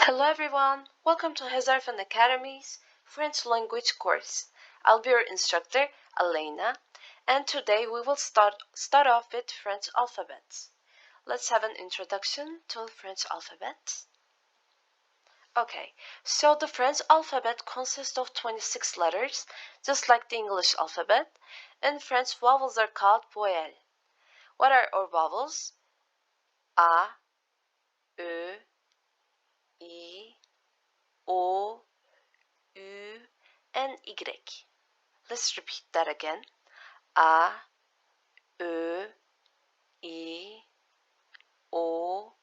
Hello everyone, welcome to Hazarfan Academy's French language course. I'll be your instructor, Elena, and today we will start off with French alphabet. Let's have an introduction to French alphabet. Okay, so the French alphabet consists of 26 letters, just like the English alphabet. In French, vowels are called voyelles. What are our vowels? A, E, I, O, U, and Y. Let's repeat that again. A, E, I, O,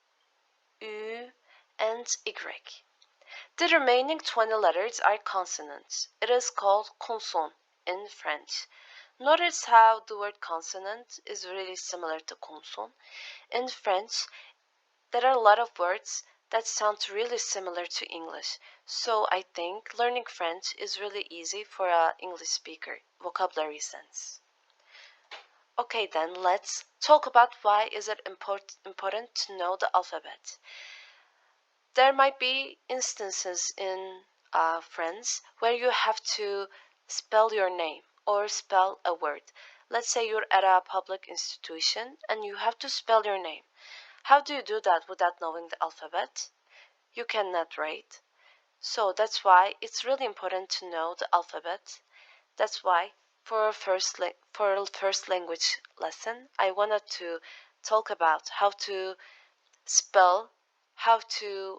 U, and Y. The remaining 20 letters are consonants. It is called consonne in French. Notice how the word consonant is really similar to consonne. In French, there are a lot of words that sound really similar to English, so I think learning French is really easy for an English speaker, vocabulary sense. Okay, then let's talk about why is it important to know the alphabet. There might be instances in French where you have to spell your name or spell a word. Let's say you're at a public institution and you have to spell your name. How do you do that without knowing the alphabet? You cannot write. So that's why it's really important to know the alphabet. That's why for our first language lesson, I wanted to talk about how to spell, how to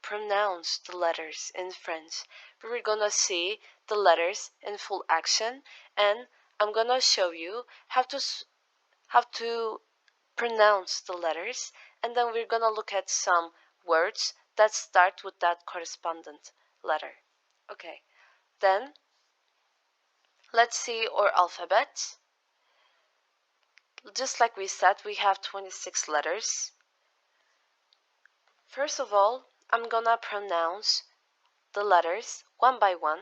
pronounce the letters in French. We're gonna see the letters in full action, and I'm gonna show you how to pronounce the letters, and then we're gonna look at some words that start with that correspondent letter. Okay, then let's see our alphabet. Just like we said, we have 26 letters. First of all, I'm gonna pronounce the letters one by one,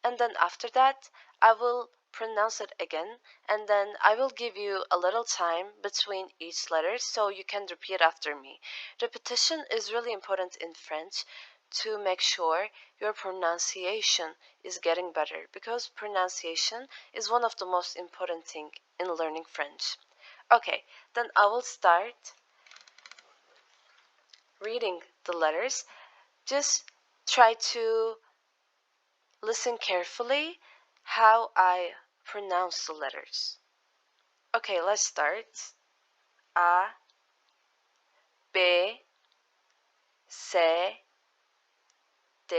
and then after that, I will pronounce it again, and then I will give you a little time between each letter so you can repeat after me. Repetition is really important in French to make sure your pronunciation is getting better, because pronunciation is one of the most important things in learning French. Okay, then I will start reading the letters. Just try to listen carefully how I pronounce the letters. Okay, let's start. A, B, C, D,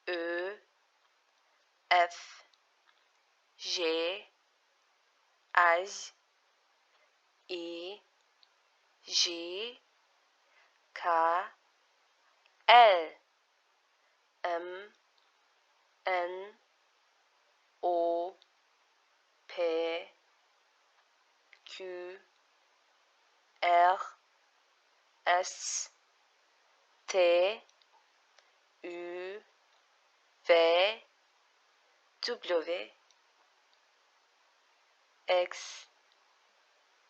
E, F, G, H, I, J, K, L, M, N, O, P, Q, R, S, T, U, V, W, X,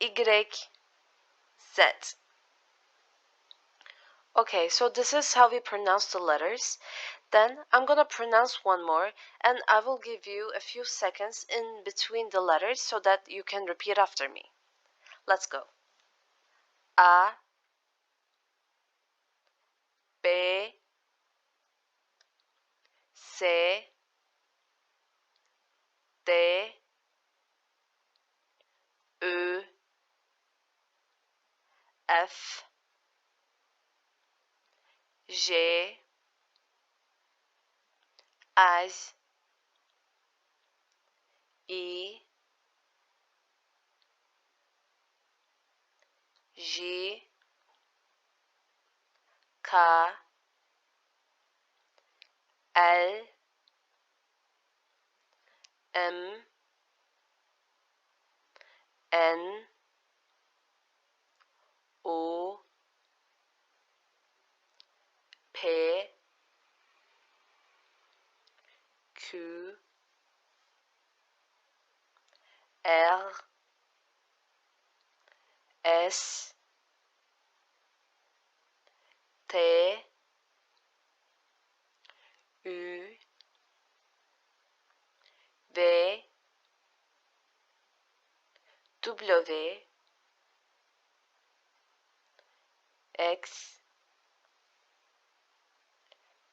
Y, Z. Okay, so this is how we pronounce the letters. Then I'm gonna pronounce one more, and I will give you a few seconds in between the letters so that you can repeat after me. Let's go. A, B, C, D, E, F, G, H, I, J, K, L, M, N, O, P, Q, R, S, T, U, V, W, X,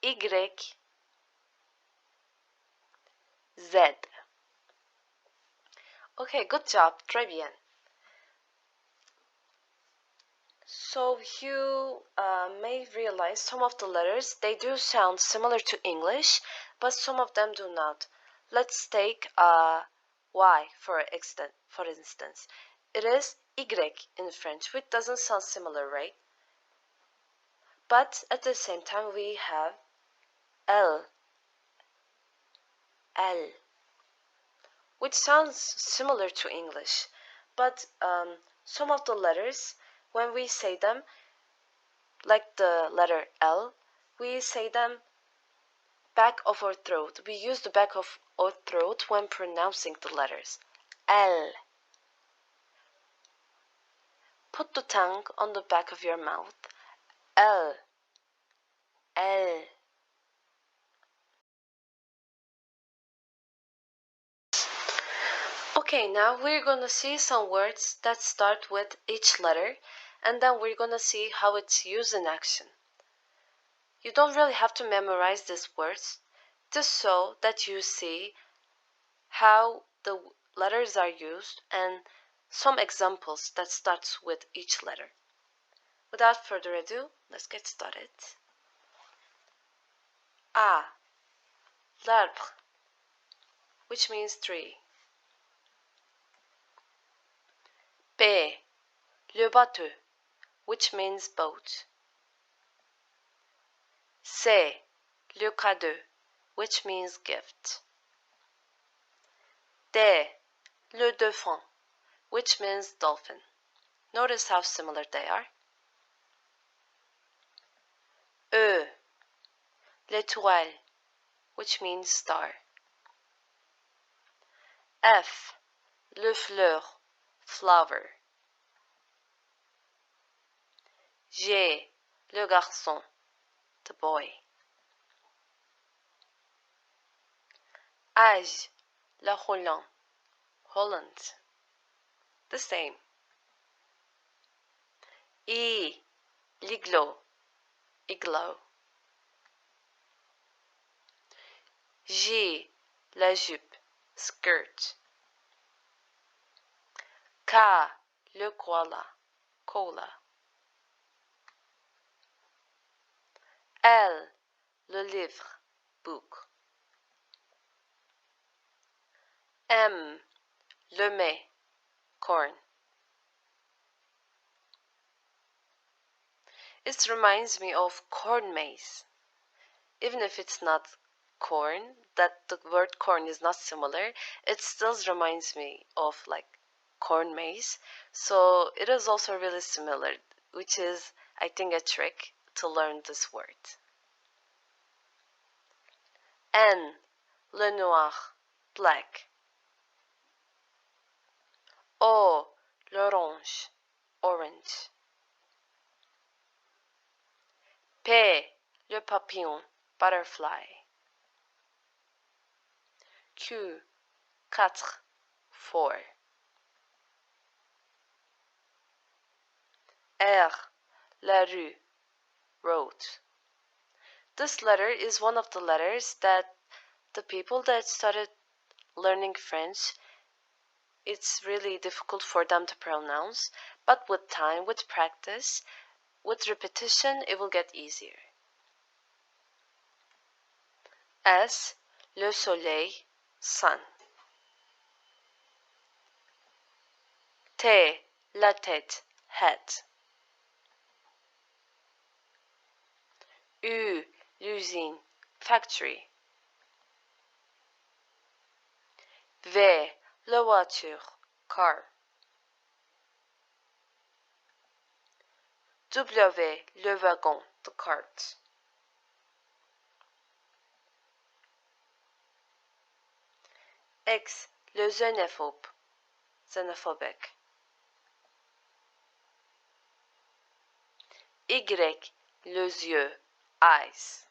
Y, Z. Okay, good job, très bien. So you may realize some of the letters, they do sound similar to English, but some of them do not. Let's take Y for instance. It is Y in French, which doesn't sound similar, right? But at the same time, we have L, which sounds similar to English. But some of the letters, when we say them, like the letter L, we say them back of our throat. We use the back of our throat when pronouncing the letters. L. Put the tongue on the back of your mouth. L. L. Okay, now we're gonna see some words that start with each letter, and then we're gonna see how it's used in action. You don't really have to memorize these words, just so that you see how the letters are used and some examples that starts with each letter. Without further ado, let's get started. A, l'arbre, which means tree. B, le bateau, which means boat. C, le cadeau, which means gift. D, le dauphin, which means dolphin. Notice how similar they are. E, l'étoile, which means star. F, le fleur, flower. G, le garçon, the boy. H, la Hollande, Holland. The same. I, l'igloo, igloo. J, la jupe, skirt. K, le koala, koala. L, le livre, book. M, le mets, corn. It reminds me of corn maze. Even if it's not corn, that the word corn is not similar, it still reminds me of like corn maze. So it is also really similar, which is, I think, a trick to learn this word. N, le noir, black. O, l'orange, orange. P, le papillon, butterfly. Q, 4, 4. R, la rue, road. This letter is one of the letters that the people that started learning French, it's really difficult for them to pronounce, but with time, with practice, with repetition, it will get easier. S, le soleil, sun. T, la tête, head. U, l'usine, factory. V, la voiture, car. W, le wagon, the cart. X, le xénophobe, xenophobic. Y, les yeux, eyes.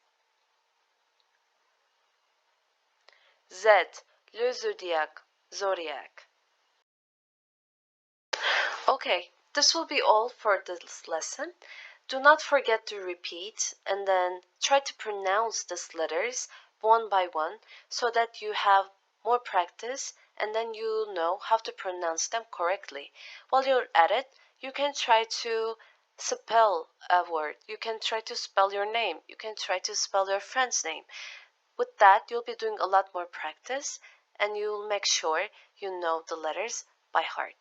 Z, le zodiac. Okay, this will be all for this lesson. Do not forget to repeat and then try to pronounce these letters one by one so that you have more practice and then you know how to pronounce them correctly. While you're at it, you can try to spell a word. You can try to spell your name. You can try to spell your friend's name. With that, you'll be doing a lot more practice and you'll make sure you know the letters by heart.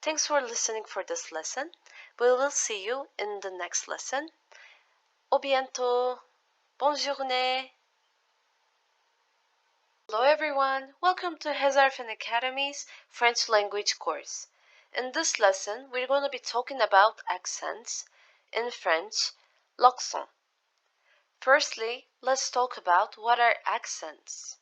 Thanks for listening for this lesson. We will see you in the next lesson. Au bientôt. Bonne journée. Hello everyone. Welcome to Hezarfen Academy's French language course. In this lesson, we're going to be talking about accents. In French, l'accent. Firstly, let's talk about what are accents.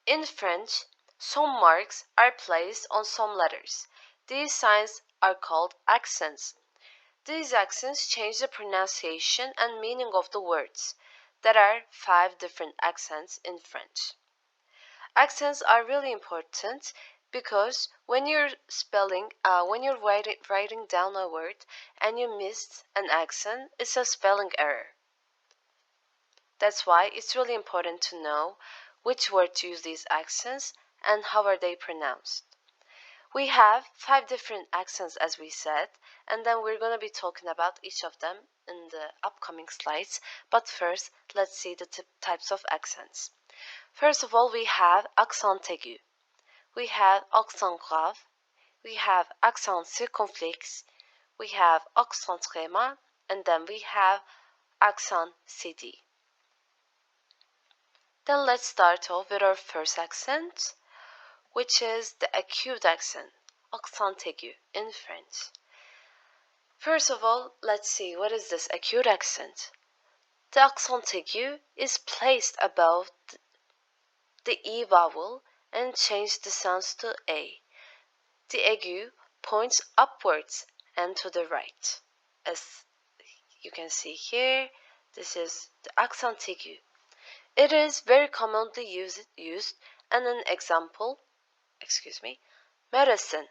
In French, some marks are placed on some letters. These signs are called accents. These accents change the pronunciation and meaning of the words. There are 5 different accents in French. Accents are really important because when you're writing down a word and you missed an accent, it's a spelling error. That's why it's really important to know which words use these accents and how are they pronounced. We have 5 different accents as we said, and then we're going to be talking about each of them in the upcoming slides. But first, let's see the types of accents. First of all, we have accent aigu. We have accent grave. We have accent circonflexe. We have accent tréma, and then we have accent cédé. Then let's start off with our first accent, which is the acute accent, accent aigu in French. First of all, let's see what is this acute accent. The accent aigu is placed above the E vowel and changes the sounds to A. The aigu points upwards and to the right. As you can see here, this is the accent aigu. It is very commonly used and an example, medicine.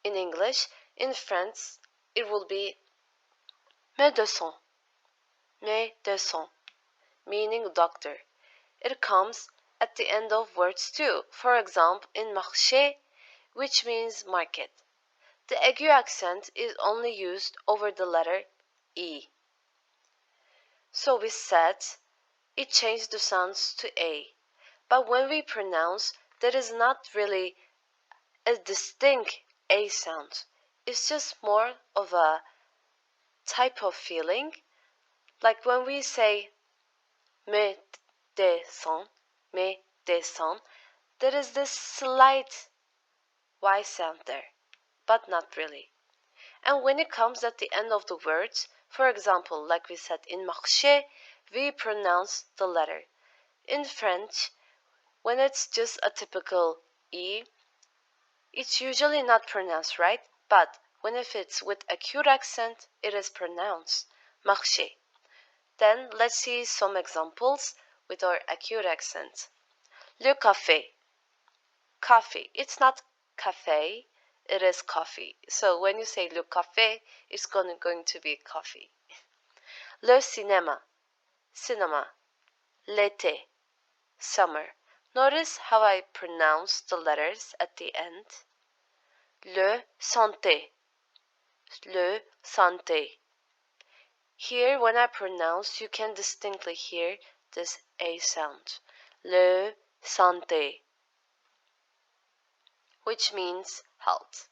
In English, in France, it will be médecin, médecin, meaning doctor. It comes at the end of words too. For example, in marché, which means market. The aigu accent is only used over the letter E. So we said it changed the sounds to A. But when we pronounce, there is not really a distinct A sound. It's just more of a type of feeling. Like when we say médecin, médecin, there is this slight Y sound there, but not really. And when it comes at the end of the words, for example, like we said in marché, we pronounce the letter. In French, when it's just a typical E, it's usually not pronounced right, but when if it's with acute accent, it is pronounced marché. Then let's see some examples with our acute accent. Le café. Coffee. It's not café, it is coffee. So when you say le café, it's going to be coffee. Le cinéma. Cinema. L'été. Summer. Notice how I pronounce the letters at the end. Le santé. Le santé. Here, when I pronounce, you can distinctly hear this A sound. Le santé, which means health.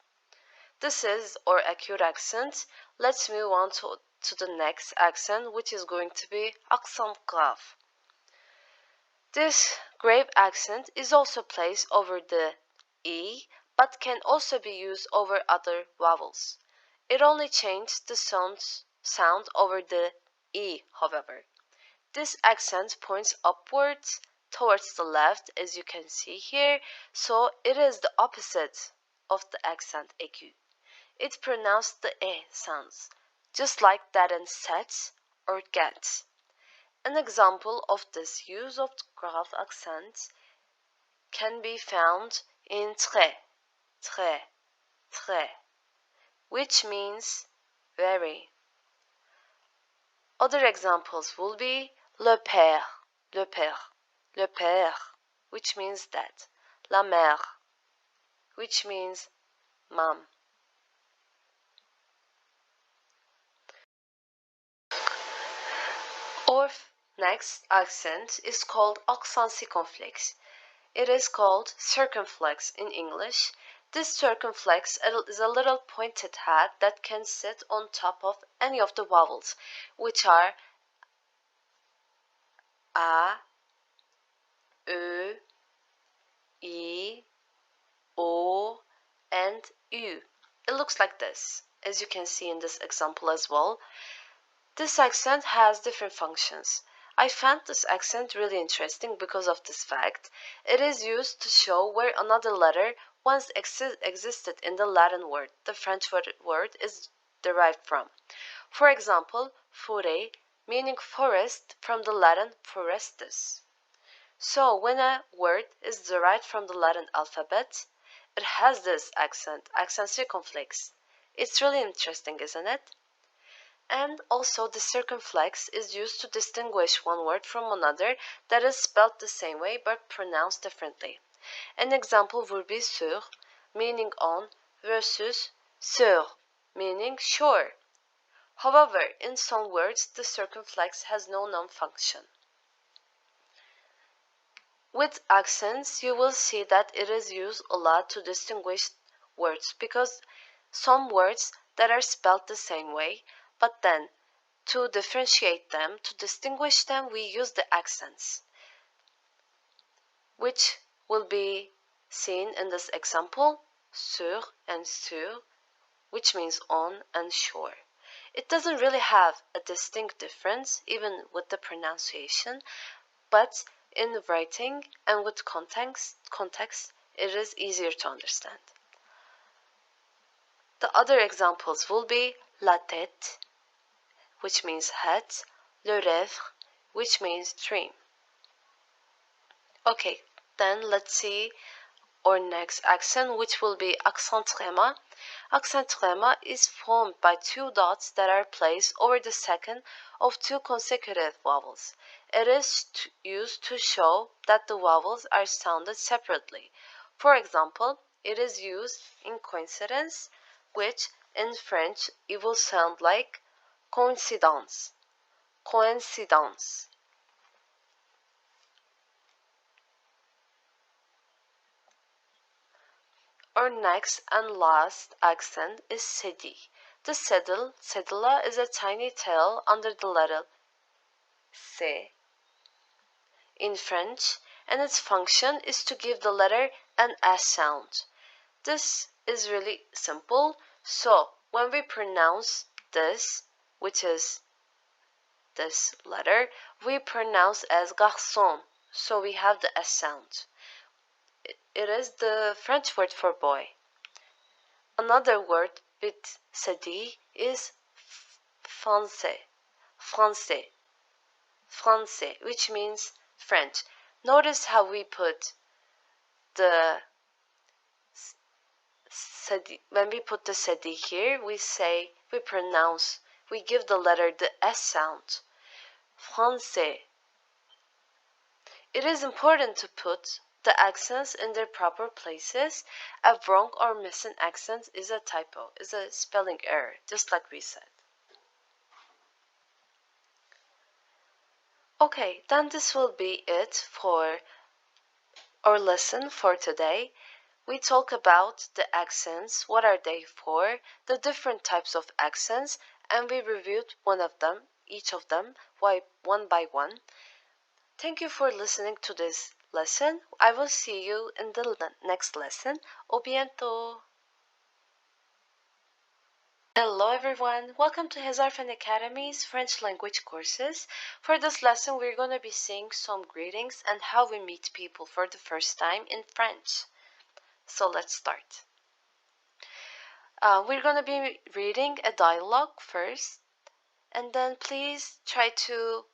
This is our acute accent. Let's move on to the next accent, which is going to be accent grave. This grave accent is also placed over the E, but can also be used over other vowels. It only changes the sound over the E, however. This accent points upwards towards the left, as you can see here, so it is the opposite of the accent aigu. It pronounced the E sounds. just like that in set or get. An example of this use of grave accent can be found in très, très, très, which means very. Other examples will be le père, le père, le père, which means dad, la mère, which means mom. Our next accent is called accent circonflexe. It is called circumflex in English. This circumflex is a little pointed head that can sit on top of any of the vowels, which are A, E, I, O, and U. It looks like this, as you can see in this example as well. This accent has different functions. I found this accent really interesting because of this fact. It is used to show where another letter once existed in the Latin word the French word is derived from. For example, forêt, meaning forest from the Latin forestus. So when a word is derived from the Latin alphabet, it has this accent circumflex. It's really interesting, isn't it? And also the circumflex is used to distinguish one word from another that is spelled the same way but pronounced differently. An example would be sur, meaning on, versus sur, meaning sure. However, in some words, the circumflex has no known function. With accents, you will see that it is used a lot to distinguish words because some words that are spelled the same way, but then to differentiate them, to distinguish them, we use the accents, which will be seen in this example, sur and sur, which means on and sure. It doesn't really have a distinct difference, even with the pronunciation, but in writing and with context, it is easier to understand. The other examples will be la tête, which means head, le rêve, which means dream. Okay, then let's see our next accent, which will be accent tréma. Accent tréma is formed by two dots that are placed over the second of two consecutive vowels. It is used to show that the vowels are sounded separately. For example, it is used in coincidence, which in French it will sound like coincidence, coincidence. Our next and last accent is cédille. The cédula is a tiny tail under the letter C in French, and its function is to give the letter an S sound. This is really simple, so when we pronounce this, which is this letter, we pronounce as garçon, so we have the S sound. It is the French word for boy. Another word with cédille is français, français, français, which means French. Notice how we put the cédille, when we put the cédille here, we give the letter the S sound. Français. It is important to put the accents in their proper places. A wrong or missing accent is a typo, is a spelling error, just like we said. Okay, then this will be it for our lesson for today. We talk about the accents, what are they for, the different types of accents, and we reviewed each of them, one by one. Thank you for listening to this lesson. I will see you in the next lesson. Au bientôt! Hello everyone, welcome to Hezarfen Academy's French language courses. For this lesson we're going to be seeing some greetings and how we meet people for the first time in French. So let's start. We're going to be reading a dialogue first. And then please try to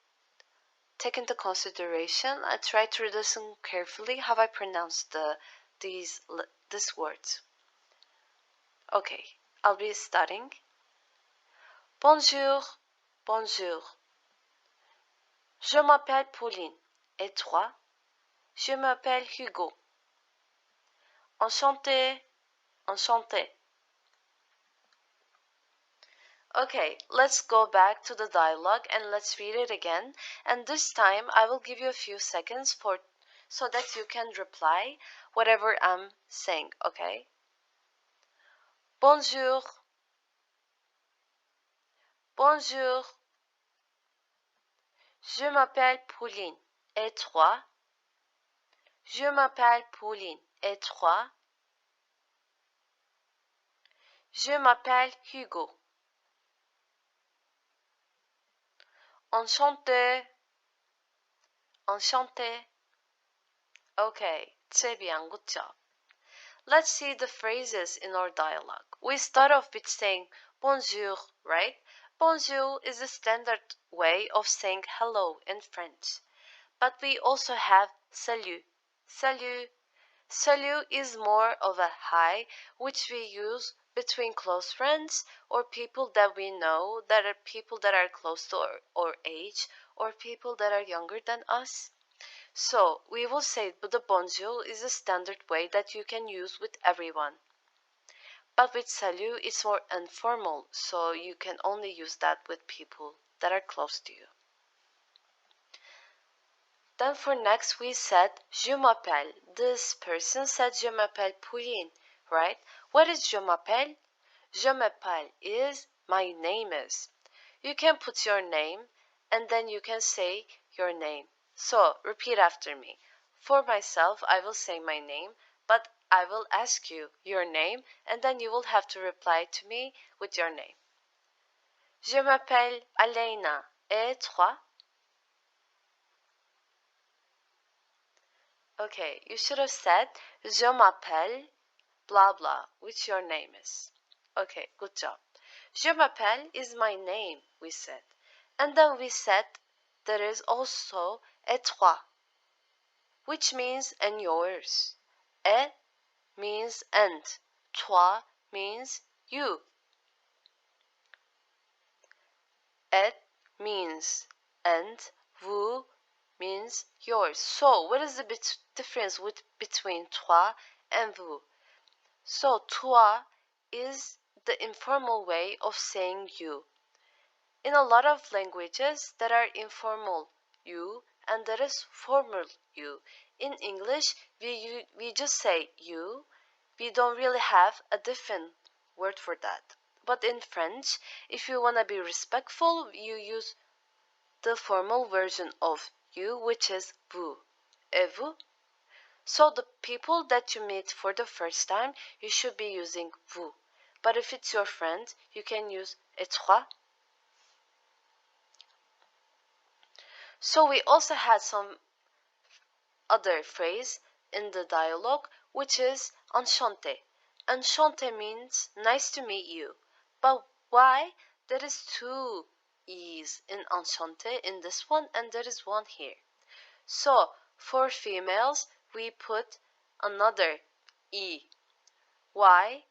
take into consideration and try to listen carefully how I pronounce these words. Okay, I'll be starting. Bonjour, bonjour. Je m'appelle Pauline. Et toi? Je m'appelle Hugo. Enchanté, enchanté. Okay, let's go back to the dialogue and let's read it again. And this time I will give you a few seconds so that you can reply whatever I'm saying, okay? Bonjour. Bonjour. Je m'appelle Pauline. Et toi? Je m'appelle Pauline. Et toi? Je m'appelle Hugo. Enchanté. Enchanté. Okay, très bien, good job. Let's see the phrases in our dialogue. We start off with saying bonjour, right? Bonjour is the standard way of saying hello in French. But we also have salut. Salut. Salut is more of a hi, which we use between close friends or people that we know, that are people that are close to our age or people that are younger than us. So we will say the bonjour is a standard way that you can use with everyone. But with salut, it's more informal, so you can only use that with people that are close to you. Then for next we said je m'appelle. This person said je m'appelle Pauline, right? What is je m'appelle? Je m'appelle is my name is. You can put your name and then you can say your name. So repeat after me. For myself, I will say my name, but I will ask you your name and then you will have to reply to me with your name. Je m'appelle Alena. Et toi? Okay, you should have said je m'appelle blah blah, which your name is. Okay, good job. Je m'appelle is my name, we said. And then we said there is also et toi, which means and yours. Et means and, toi means you. Et means and, vous means yours. So what is the difference between toi and vous? So toi is the informal way of saying you. In a lot of languages there are informal you and there is formal you. In English we just say you. We don't really have a different word for that. But in French, if you want to be respectful, you use the formal version of you, which is vous. Et vous? So the people that you meet for the first time, you should be using vous. But if it's your friend, you can use et toi. So we also had some other phrase in the dialogue, which is enchanté. Enchanté means nice to meet you. But why? There is two E's in enchanté in this one and there is one here. So for females, we put another E. Why?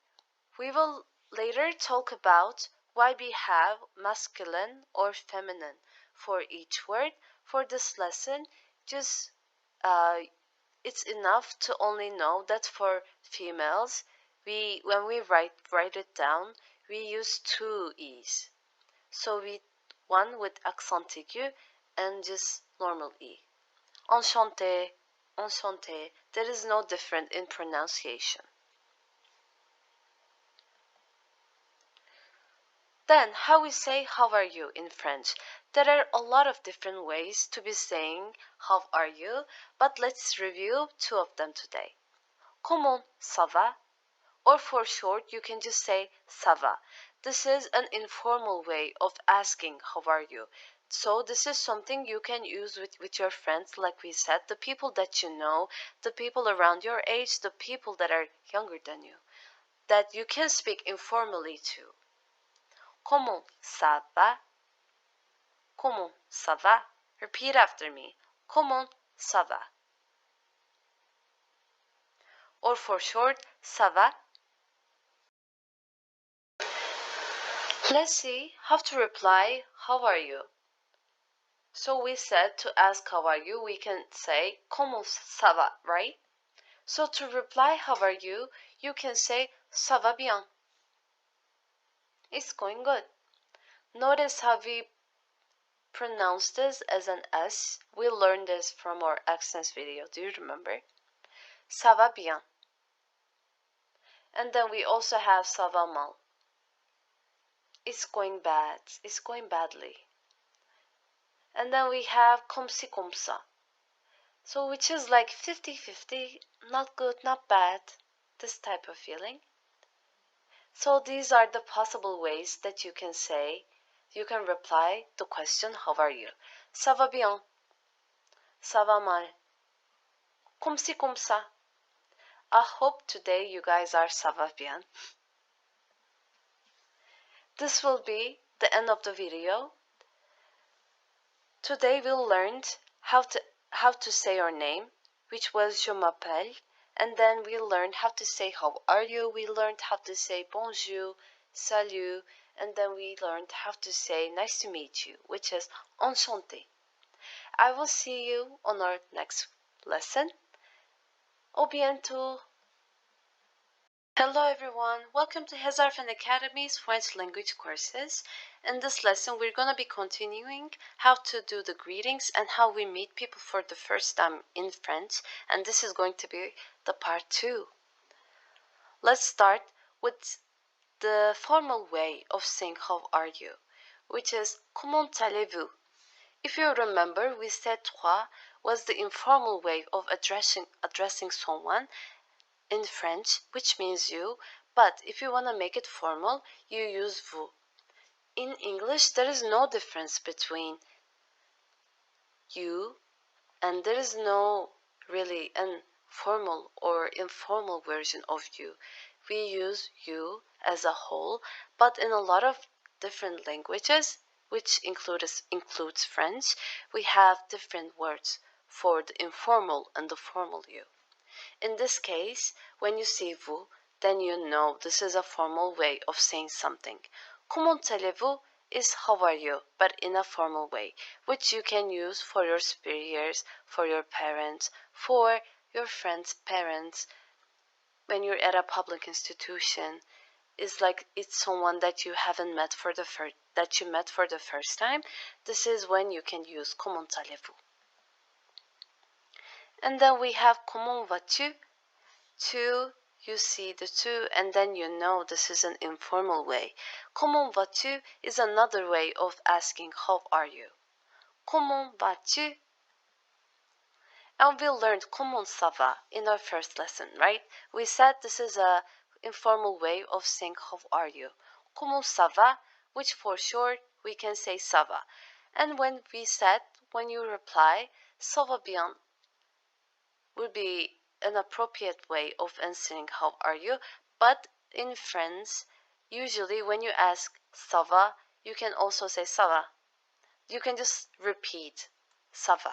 We will later talk about why we have masculine or feminine for each word. For this lesson, just it's enough to only know that for females, when we write it down, we use two E's. So one with accent aigu and just normal E. Enchanté, enchanté. There is no difference in pronunciation. Then, how we say how are you in French? There are a lot of different ways to be saying how are you, but let's review two of them today. Comment ça va? Or for short, you can just say ça va. This is an informal way of asking how are you. So this is something you can use with your friends, like we said, the people that you know, the people around your age, the people that are younger than you, that you can speak informally to. Comment ça va? Comment ça va? Repeat after me. Comment ça va? Or for short, ça va? Let's see how to reply, how are you? So we said to ask how are you, we can say comment ça va, right? So to reply how are you, you can say ça va bien. It's going good. Notice how we pronounce this as an S. We learned this from our accents video. Do you remember? Ça va bien. And then we also have ça va mal. It's going bad. It's going badly. And then we have comme ci comme ça. So which is like 50-50, not good, not bad, this type of feeling. So these are the possible ways that you can say, you can reply the question, how are you? Ça va bien. Ça va mal. Comme ci comme ça. I hope today you guys are ça va bien. This will be the end of the video. Today we learned how to say your name, which was je m'appelle, and then we learned how to say how are you, we learned how to say bonjour, salut, and then we learned how to say nice to meet you, which is enchanté. I will see you on our next lesson. Au bientôt. Hello everyone, welcome to Hezarfen Academy's French language courses. In this lesson we're going to be continuing how to do the greetings and how we meet people for the first time in French, and this is going to be the part 2. Let's start with the formal way of saying how are you, which is comment allez-vous? If you remember, we said toi was the informal way of addressing someone in French, which means you, but if you want to make it formal, you use vous. In English, there is no difference between you, and there is no really an formal or informal version of you. We use you as a whole, but in a lot of different languages, which includes French, we have different words for the informal and the formal you. In this case, when you say vous, then you know this is a formal way of saying something. Comment allez-vous is how are you, but in a formal way, which you can use for your superiors, for your parents, for your friends' parents. When you're at a public institution, it's like it's someone that you haven't met for the first time. This is when you can use comment allez-vous. And then we have comment vas-tu? Two, you see the two, and then you know this is an informal way. Comment vas-tu is another way of asking how are you. Comment vas-tu? And we learned comment ça va in our first lesson, right? We said this is a informal way of saying how are you. Comment ça va, which for short we can say ça va. And when you reply ça va bien, would be an appropriate way of answering how are you, but in France, usually when you ask ça va, you can also say ça va. You can just repeat ça va.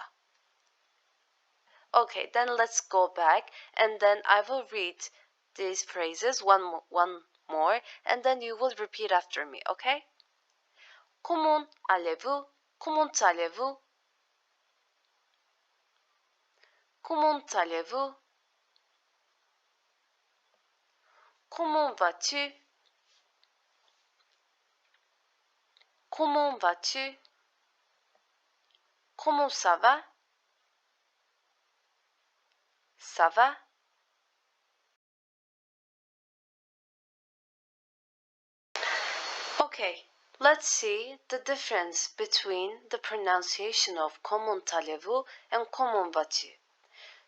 Okay, then let's go back, and then I will read these phrases one more, and then you will repeat after me, okay? Comment allez-vous? Comment allez-vous? Comment allez-vous? Comment vas-tu? Comment vas-tu? Comment ça va? Ça va? Okay, let's see the difference between the pronunciation of comment allez-vous and comment vas-tu.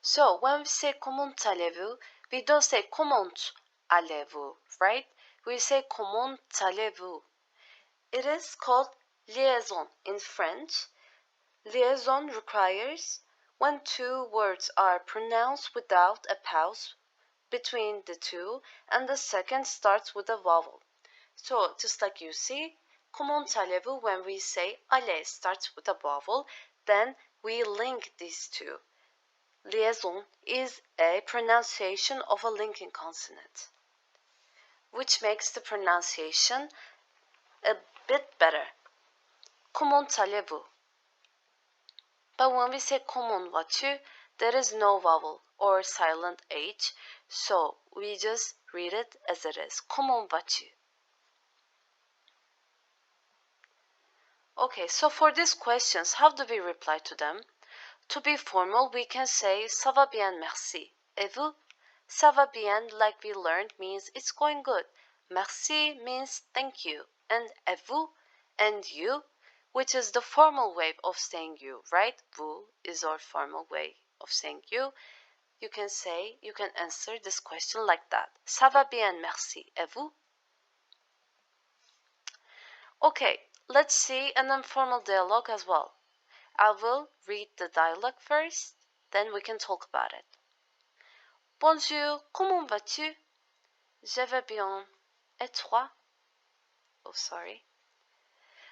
So when we say comment allez-vous, we don't say comment allez-vous, right? We say comment allez-vous. It is called liaison in French. Liaison requires when two words are pronounced without a pause between the two and the second starts with a vowel. So just like you see, Comment allez-vous? When we say allez starts with a vowel, then we link these two. Liaison is a pronunciation of a linking consonant, which makes the pronunciation a bit better. Comment allez-vous? But when we say comment vas-tu, there is no vowel or silent H, so we just read it as it is. Comment vas-tu? Okay, so for these questions, how do we reply to them? To be formal, we can say ça va bien, merci. Et vous? Ça va bien, like we learned, means it's going good. Merci means thank you. And et vous? And you? Which is the formal way of saying you, right? Vous is our formal way of saying you. You can answer this question like that. Ça va bien, merci. Et vous? Okay, let's see an informal dialogue as well. I will read the dialogue first, then we can talk about it. Bonjour, comment vas-tu? Je vais bien. Et toi? Oh, sorry.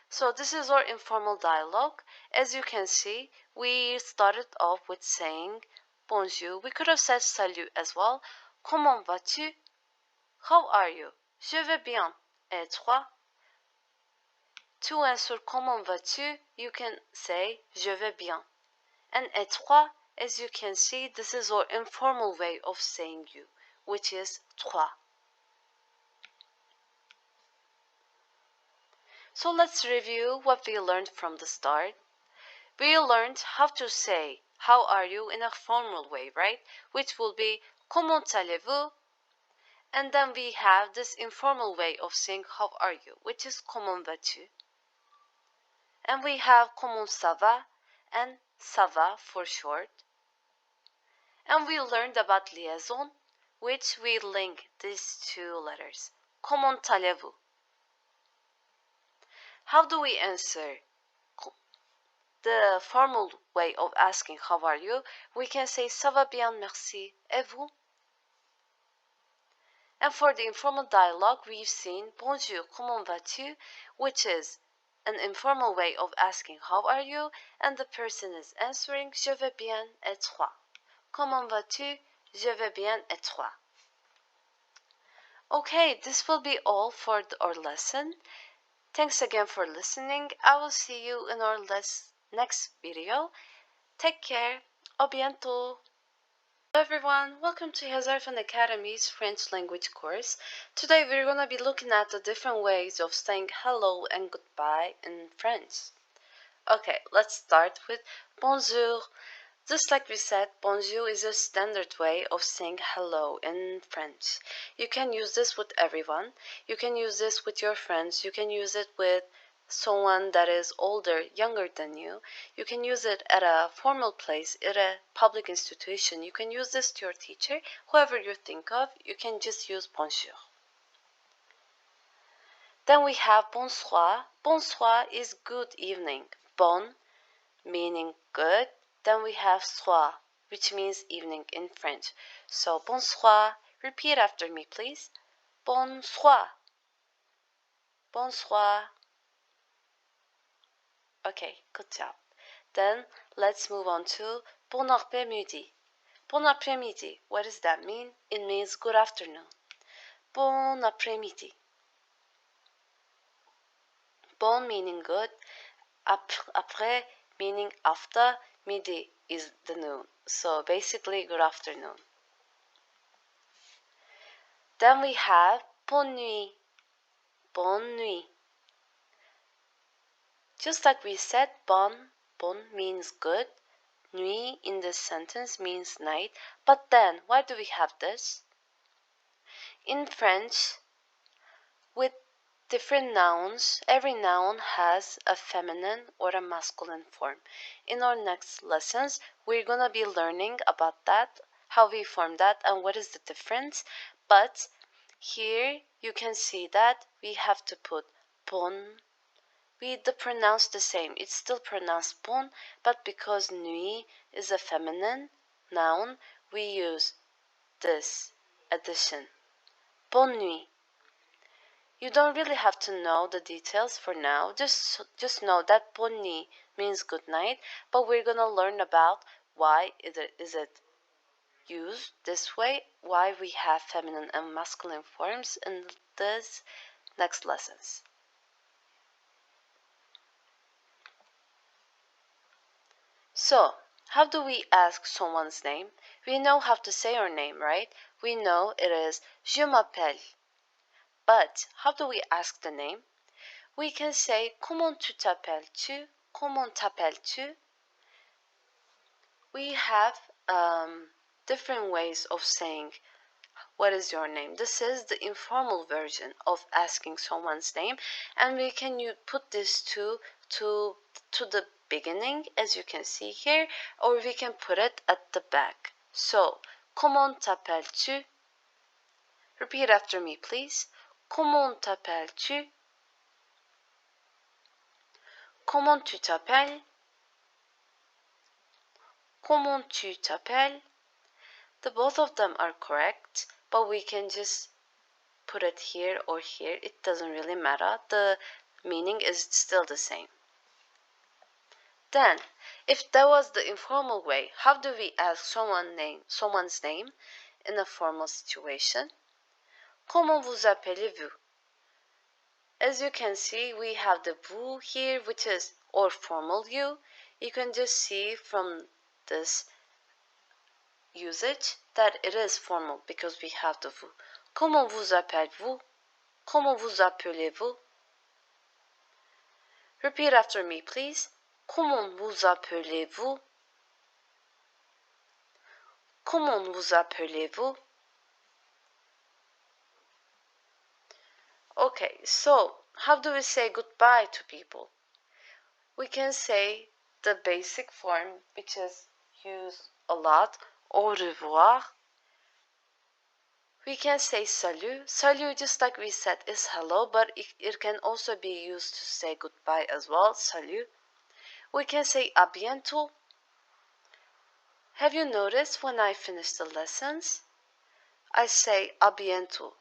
So this is our informal dialogue. As you can see, we started off with saying bonjour. We could have said salut as well. Comment vas-tu? How are you? Je vais bien. Et toi? To answer comment vas-tu, you can say je vais bien. And et toi, as you can see, this is our informal way of saying you, which is toi. So let's review what we learned from the start. We learned how to say how are you in a formal way, right? Which will be comment allez-vous? And then we have this informal way of saying how are you, which is comment vas-tu? And we have comment ça va and ça va for short. And we learned about liaison, which we link these two letters. Comment allez-vous? How do we answer the formal way of asking how are you? We can say ça va bien, merci. Et vous? And for the informal dialogue, we've seen bonjour, comment vas-tu? Which is an informal way of asking how are you, and the person is answering je vais bien et toi. Comment vas-tu? Je vais bien et toi. Okay, this will be all for our lesson. Thanks again for listening. I will see you in our next video. Take care. A bientôt. Hello everyone, welcome to Hazarfan Academy's French language course. Today we're going to be looking at the different ways of saying hello and goodbye in French. Okay, let's start with bonjour. Just like we said, bonjour is a standard way of saying hello in French. You can use this with everyone. You can use this with your friends. You can use it with someone that is older, younger than you. You can use it at a formal place, at a public institution. You can use this to your teacher. Whoever you think of, you can just use bonjour. Then we have bonsoir. Bonsoir is good evening. Bon meaning good. Then we have soir, which means evening in French. So bonsoir. Repeat after me, please. Bonsoir. Bonsoir. Okay, good job. Then let's move on to bon après-midi. Bon après-midi. What does that mean? It means good afternoon. Bon après-midi. Bon meaning good. Après meaning after. Midi is the noon. So basically, good afternoon. Then we have bonne nuit. Bonne nuit. Just like we said, bon means good. Nuit in this sentence means night. But then, why do we have this? In French, with different nouns, every noun has a feminine or a masculine form. In our next lessons, we're going to be learning about that, how we form that, and what is the difference. But here you can see that we have to put bon. We pronounce the same. It's still pronounced bon, but because nuit is a feminine noun, we use this addition. Bonne nuit. You don't really have to know the details for now. Just know that bonne nuit means good night, but we're gonna learn about why is it used this way, why we have feminine and masculine forms in this next lessons. So, how do we ask someone's name? We know how to say our name, right? We know it is je m'appelle. But how do we ask the name? We can say comment tu t'appelles-tu? Comment t'appelles-tu? We have different ways of saying what is your name. This is the informal version of asking someone's name, and we can put this to the beginning, as you can see here, or we can put it at the back. So, comment t'appelles-tu? Repeat after me, please. Comment t'appelles-tu? Comment tu t'appelles? Comment tu t'appelles? The both of them are correct, but we can just put it here or here. It doesn't really matter. The meaning is still the same. Then, if that was the informal way, how do we ask someone's name in a formal situation? Comment vous appelez-vous? As you can see, we have the vous here, which is or formal you. You can just see from this usage that it is formal because we have the vous. Comment vous appelez-vous? Comment vous appelez-vous? Repeat after me, please. Comment vous appelez-vous? Comment vous appelez-vous? Okay, so how do we say goodbye to people? We can say the basic form, which is used a lot, au revoir. We can say salut. Salut, just like we said, is hello, but it can also be used to say goodbye as well. Salut. We can say à bientôt. Have you noticed when I finish the lessons, I say à bientôt.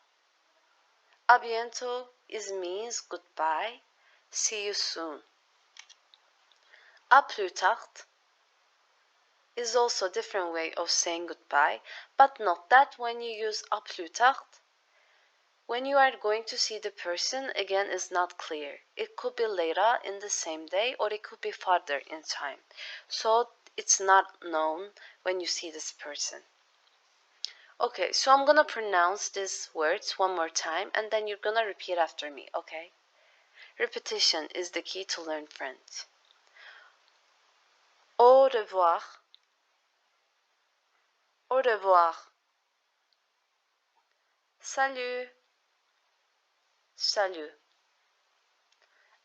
À bientôt means goodbye, see you soon. À plus tard is also a different way of saying goodbye, but not that when you use à plus tard. When you are going to see the person, again, is not clear. It could be later in the same day or it could be farther in time. So it's not known when you see this person. Okay, so I'm gonna pronounce these words one more time and then you're gonna repeat after me, okay? Repetition is the key to learn French. Au revoir. Au revoir. Salut. Salut.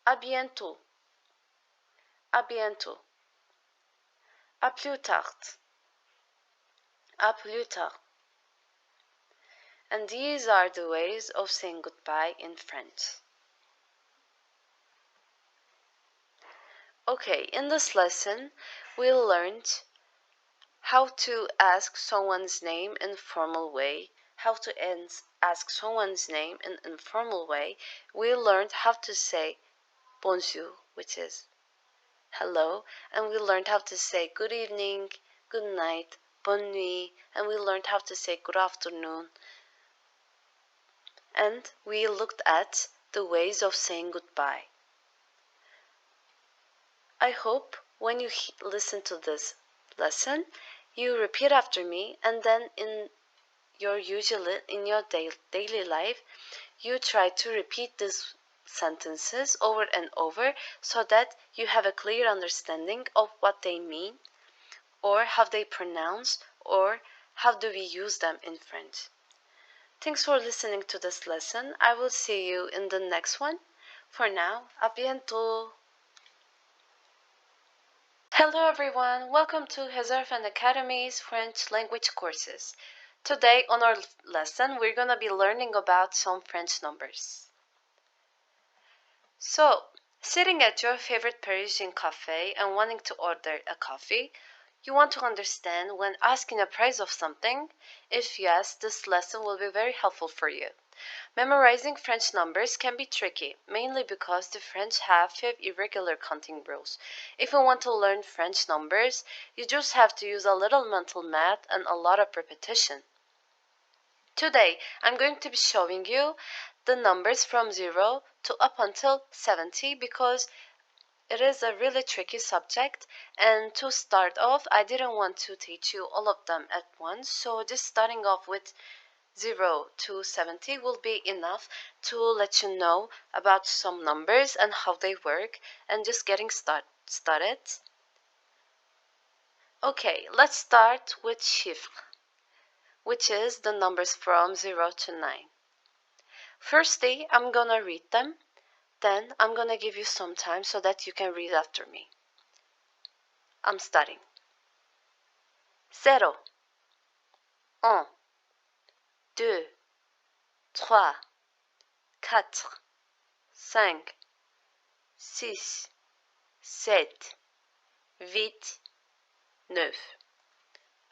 À bientôt. À bientôt. À plus tard. À plus tard. And these are the ways of saying goodbye in French. Okay, in this lesson, we learned how to ask someone's name in a formal way, how to ask someone's name in an informal way. We learned how to say bonjour, which is hello, and we learned how to say good evening, good night, bonne nuit, and we learned how to say good afternoon. And we looked at the ways of saying goodbye. I hope when you listen to this lesson, you repeat after me, and then in your daily life, you try to repeat these sentences over and over so that you have a clear understanding of what they mean, or how they pronounce, or how do we use them in French. Thanks for listening to this lesson. I will see you in the next one. For now, à bientôt! Hello everyone, welcome to Hazarfan Academy's French language courses. Today on our lesson, we're gonna be learning about some French numbers. So, sitting at your favorite Parisian cafe and wanting to order a coffee, you want to understand when asking a price of something? If yes, this lesson will be very helpful for you. Memorizing French numbers can be tricky, mainly because the French have 5 irregular counting rules. If you want to learn French numbers, you just have to use a little mental math and a lot of repetition. Today, I'm going to be showing you the numbers from 0 to up until 70 because it is a really tricky subject, and to start off, I didn't want to teach you all of them at once, so just starting off with 0 to 70 will be enough to let you know about some numbers and how they work, and just getting started. Okay, let's start with chiffres, which is the numbers from 0 to 9. Firstly, I'm gonna read them, then I'm gonna give you some time so that you can read after me. I'm starting. 0, 1, 2, 3, 4, 5, 6, 7, 8, 9.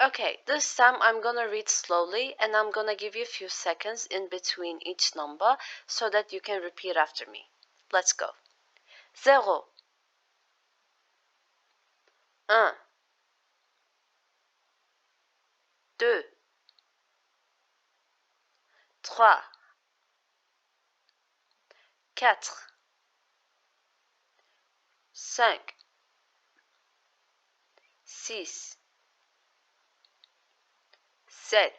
Okay, this time I'm gonna read slowly and I'm gonna give you a few seconds in between each number so that you can repeat after me. Let's go. 0, 1, 2, 3, 4, 5, 6, 7,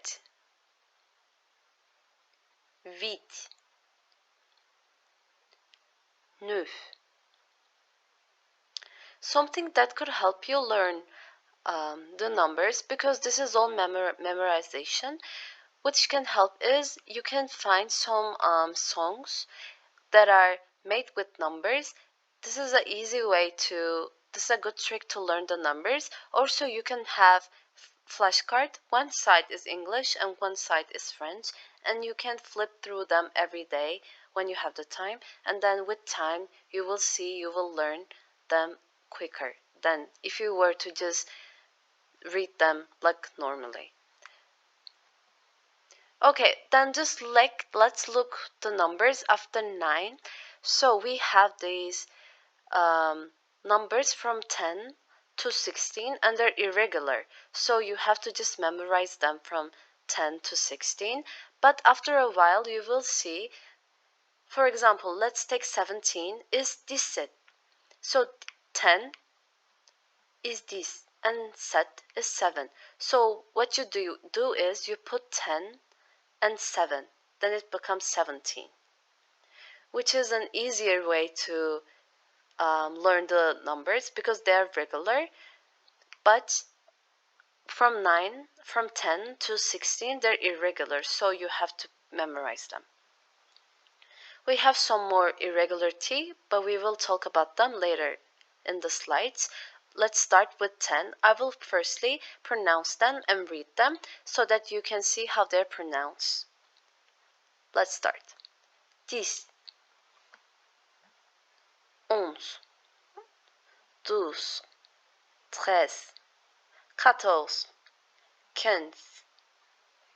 8, 9. Something that could help you learn the numbers, because this is all memorization, which can help is you can find some songs that are made with numbers. This is a this is a good trick to learn the numbers. Also, you can have flashcard. One side is English and one side is French, and you can flip through them every day when you have the time, and then with time you will learn them quicker than if you were to just read them like normally. Okay, then just let's look the numbers after 9. So we have these numbers from 10 to 16, and they're irregular. So you have to just memorize them from 10 to 16. But after a while, you will see, for example, let's take 17 is 17. So 10 is this, and set is 7. So what you do is you put 10 and 7, then it becomes 17, which is an easier way to learn the numbers because they're regular. But from 10 to 16, they're irregular, so you have to memorize them. We have some more irregularity, but we will talk about them later in the slides. Let's start with 10. I will firstly pronounce them and read them so that you can see how they're pronounced. Let's start. 10, 11, 12, 13, 14,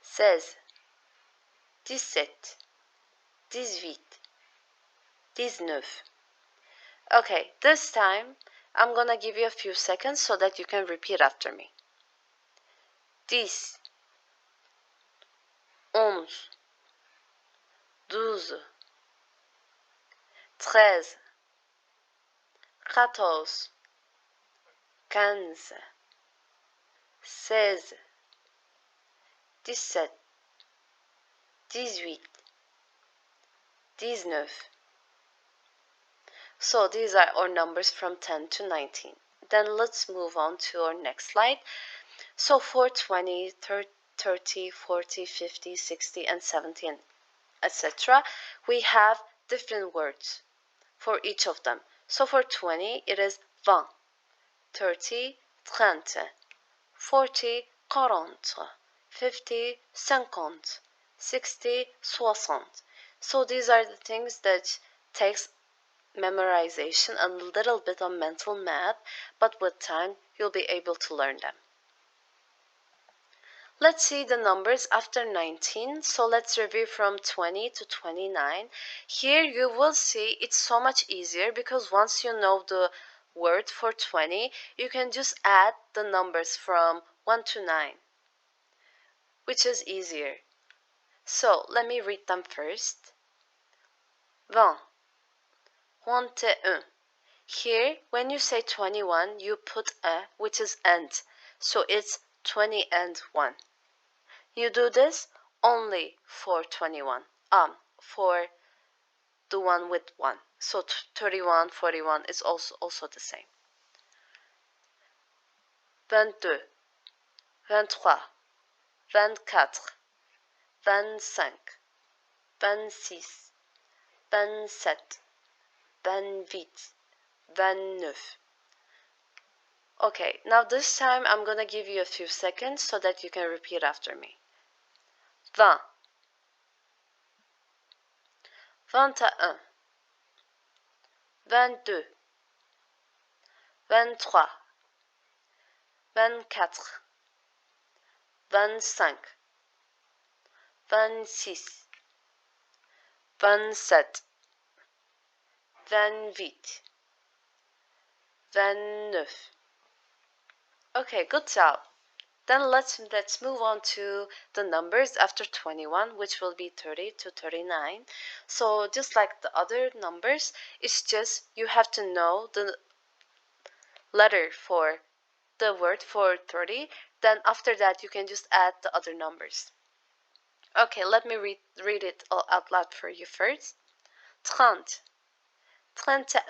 15, 16, 17, 18, 19. Okay, this time I'm gonna give you a few seconds so that you can repeat after me. 10, 11, 12, 13, 14, 15, 16, 17, 18, 19. So these are our numbers from 10 to 19. Then let's move on to our next slide. So for 20, 30, 40, 50, 60, and 70, etc., we have different words for each of them. So for 20, it is 20, 30, 30, 40, 40, 50, 50, 60, 60. So these are the things that takes memorization, a little bit of mental math, but with time you'll be able to learn them. Let's see the numbers after 19. So let's review from 20 to 29. Here you will see it's so much easier because once you know the word for 20, you can just add the numbers from 1 to 9, which is easier. So let me read them first. 20, 21. Here, when you say 21, you put a, which is and. So it's 20 and 1. You do this only for 21. For the one with 1. So 31, 41 is also the same. 22, 23, 24, 25, 26, 27, 28, 29. Okay, now this time I'm gonna give you a few seconds so that you can repeat after me. 20, 21, 22, 23, 24, 25, 26, 27, 28, 29. Okay, good job. Then let's move on to the numbers after 21, which will be 30 to 39. So just like the other numbers, it's just you have to know the letter for the word for 30. Then after that, you can just add the other numbers. Okay, let me read it all out loud for you first. 30, 31,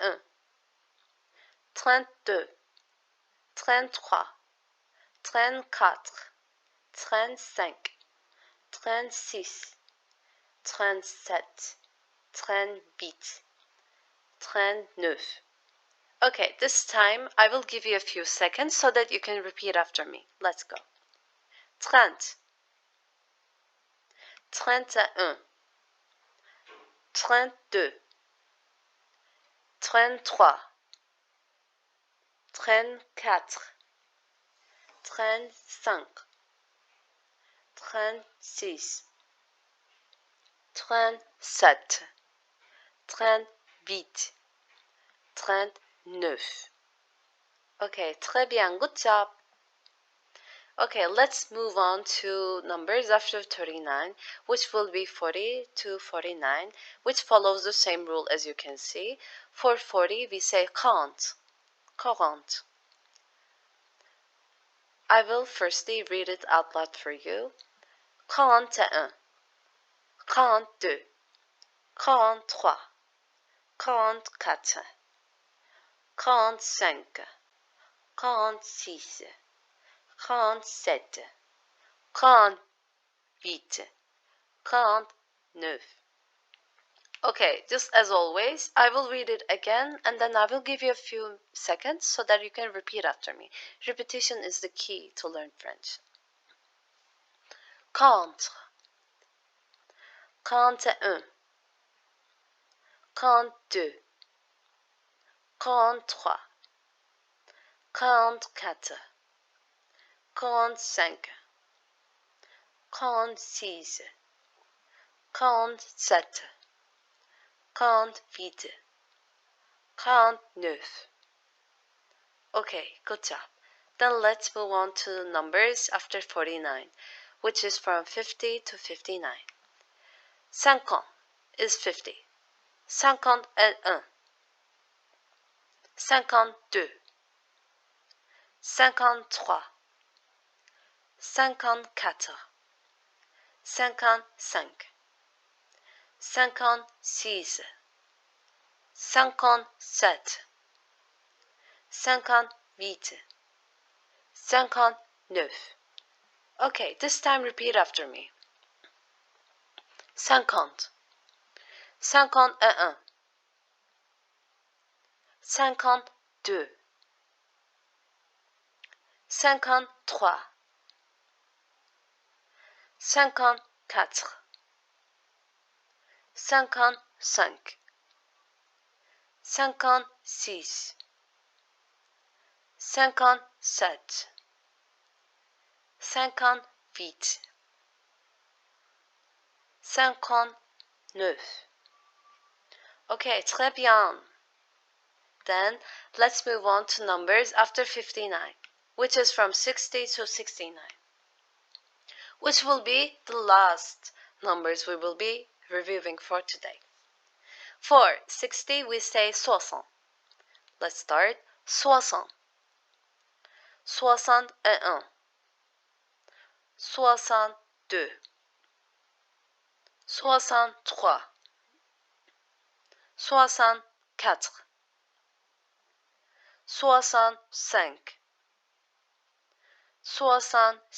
32, 33, 34, 35, 36, 37, 38, 39. Okay, this time I will give you a few seconds so that you can repeat after me. Let's go. 30, 31, 32, 33, 34, 35, 36, 37, 38, 39. Okay, très bien, good job. Okay, let's move on to numbers after 39, which will be 40 to 49, which follows the same rule as you can see. For 40, we say 40, 40. I will firstly read it out loud for you. 41, 42, 43, 44, 45, 46, 47, 48, 49. Okay, just as always, I will read it again and then I will give you a few seconds so that you can repeat after me. Repetition is the key to learn French. 40, 41, 42, 43, 44, 45, 46, 47, 48, 49. Okay, good job. Then let's move on to the numbers after 49, which is from 50 to 59. 50 is 50. 51, 52, 53, 54, 55, 56, 57, 58, 59. Okay, this time repeat after me. 50, 51, 52, 53, 54, 55, 56, 57, 58, feet. 59. Okay, très bien. Then let's move on to numbers after 59, which is from 60 to 69, which will be the last numbers we will be reviewing for today. For 60, we say 60. Let's start. 60, 61, 62, 63, 64, 65,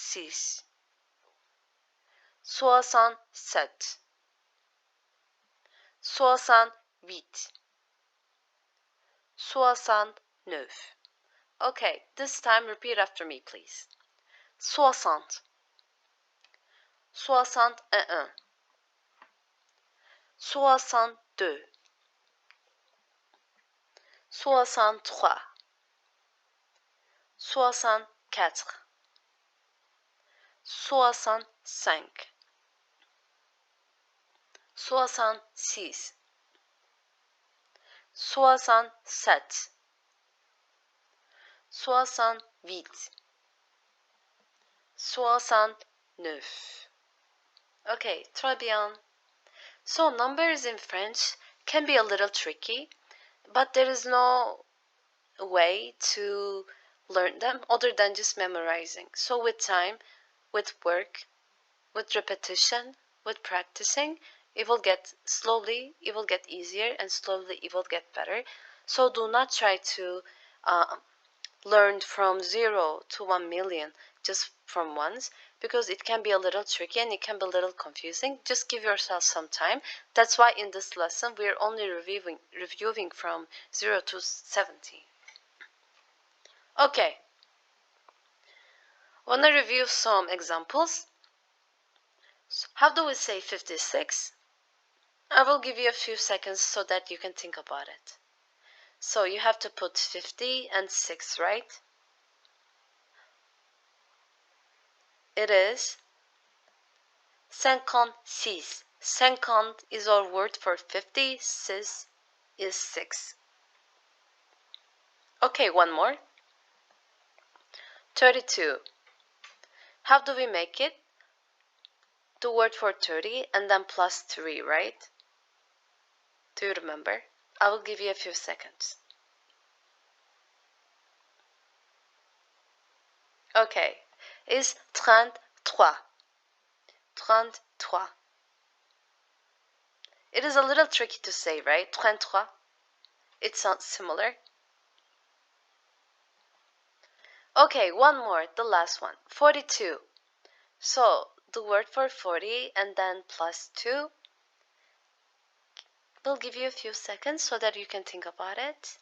66, 67, 68, 69. Okay, this time repeat after me, please. 60, 61, 62, 63, 64, 65, 66, 67, 68, 69. Okay, très bien. So numbers in French can be a little tricky, but there is no way to learn them other than just memorizing. So with time, with work, with repetition, with practicing, it will get easier, and slowly it will get better. So do not try to learn from 0 to 1 million just from once, because it can be a little tricky and it can be a little confusing. Just give yourself some time. That's why in this lesson we are only reviewing from 0 to 70. Okay, want to review some examples. So how do we say 56? I will give you a few seconds so that you can think about it. So you have to put 50 and 6, right? It is 56. 50 is our word for 50. 6 is 6. Okay, one more. 32. How do we make it? The word for 30 and then plus 3, right? Do you remember? I will give you a few seconds. Okay, it's 33. 33. It is a little tricky to say, right? 33. It sounds similar. Okay, one more, the last one. 42. So, the word for 40 and then plus 2. We'll give you a few seconds so that you can think about it.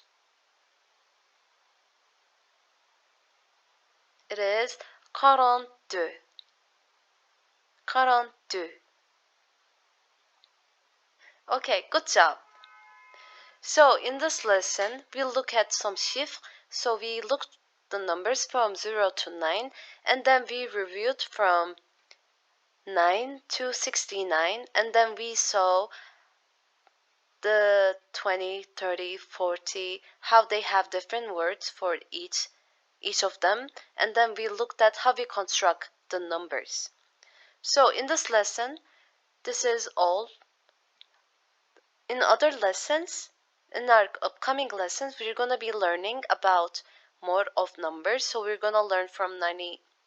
It is 42. 42. Okay, good job. So in this lesson, we'll look at some chiffres. So we looked the numbers from 0 to 9, and then we reviewed from 9 to 69, and then we saw the 20, 30, 40, how they have different words for each of them, and then we looked at how we construct the numbers. So in this lesson, this is all. In other lessons, in our upcoming lessons, we're going to be learning about more of numbers. So we're going to learn from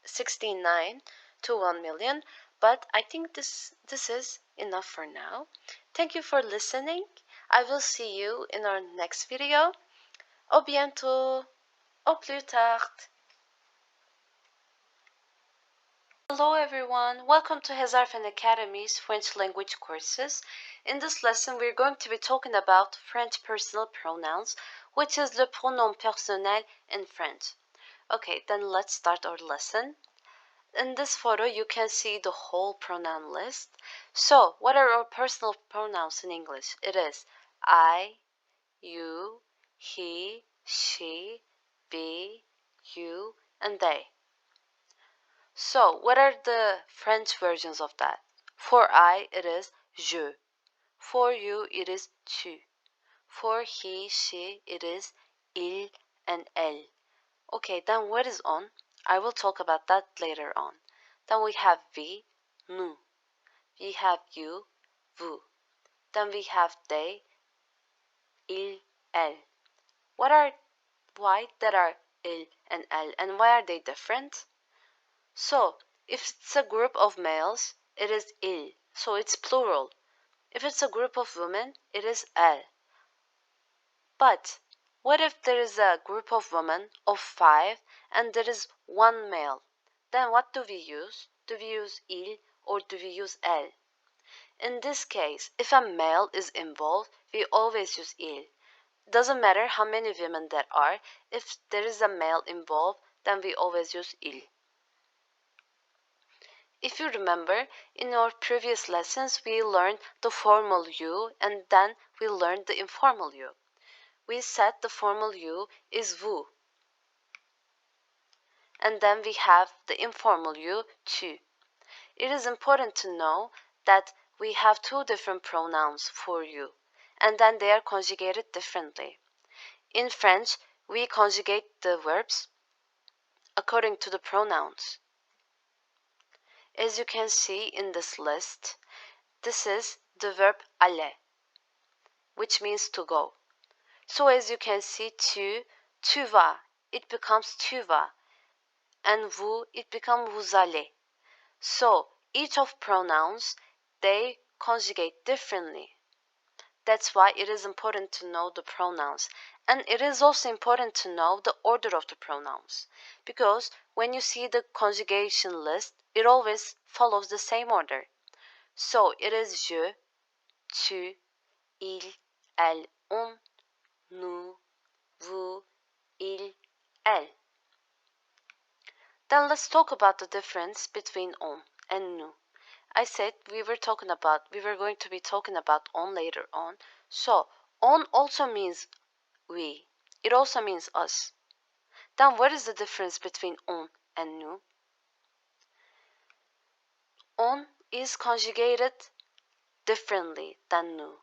69 to 1 million. But I think this is enough for now. Thank you for listening. I will see you in our next video. Au bientôt. Au plus tard. Hello everyone, welcome to Hezarfen Academy's French language courses. In this lesson, we're going to be talking about French personal pronouns, which is le pronom personnel in French. Okay, then let's start our lesson. In this photo, you can see the whole pronoun list. So, what are our personal pronouns in English? It is I, you, he, she, we, you, and they. So, what are the French versions of that? For I, it is je. For you, it is tu. For he, she, it is il and elle. Okay, then what is on? I will talk about that later on. Then we have we, nous. We have you, vous. Then we have they, il, elle. Why that are il and elle, and why are they different? So, if it's a group of males, it is il, so it's plural. If it's a group of women, it is elle. But what if there is a group of women of 5 and there is one male? Then what do we use? Do we use il or do we use elle? In this case, if a male is involved, we always use il. Doesn't matter how many women there are, if there is a male involved, then we always use il. If you remember, in our previous lessons, we learned the formal you and then we learned the informal you. We said the formal you is vous. And then we have the informal you, tu. It is important to know that we have two different pronouns for you, and then they are conjugated differently. In French, we conjugate the verbs according to the pronouns. As you can see in this list, this is the verb aller, which means to go. So as you can see, tu vas, it becomes tu vas, and vous, it becomes vous allez. So each of pronouns, they conjugate differently. That's why it is important to know the pronouns. And it is also important to know the order of the pronouns. Because when you see the conjugation list, it always follows the same order. So it is je, tu, il, elle, on, nous, vous, il, elle. Then let's talk about the difference between on and nous. I said we were going to be talking about on later on. So on also means we. It also means us. Then what is the difference between on and nous? On is conjugated differently than nous.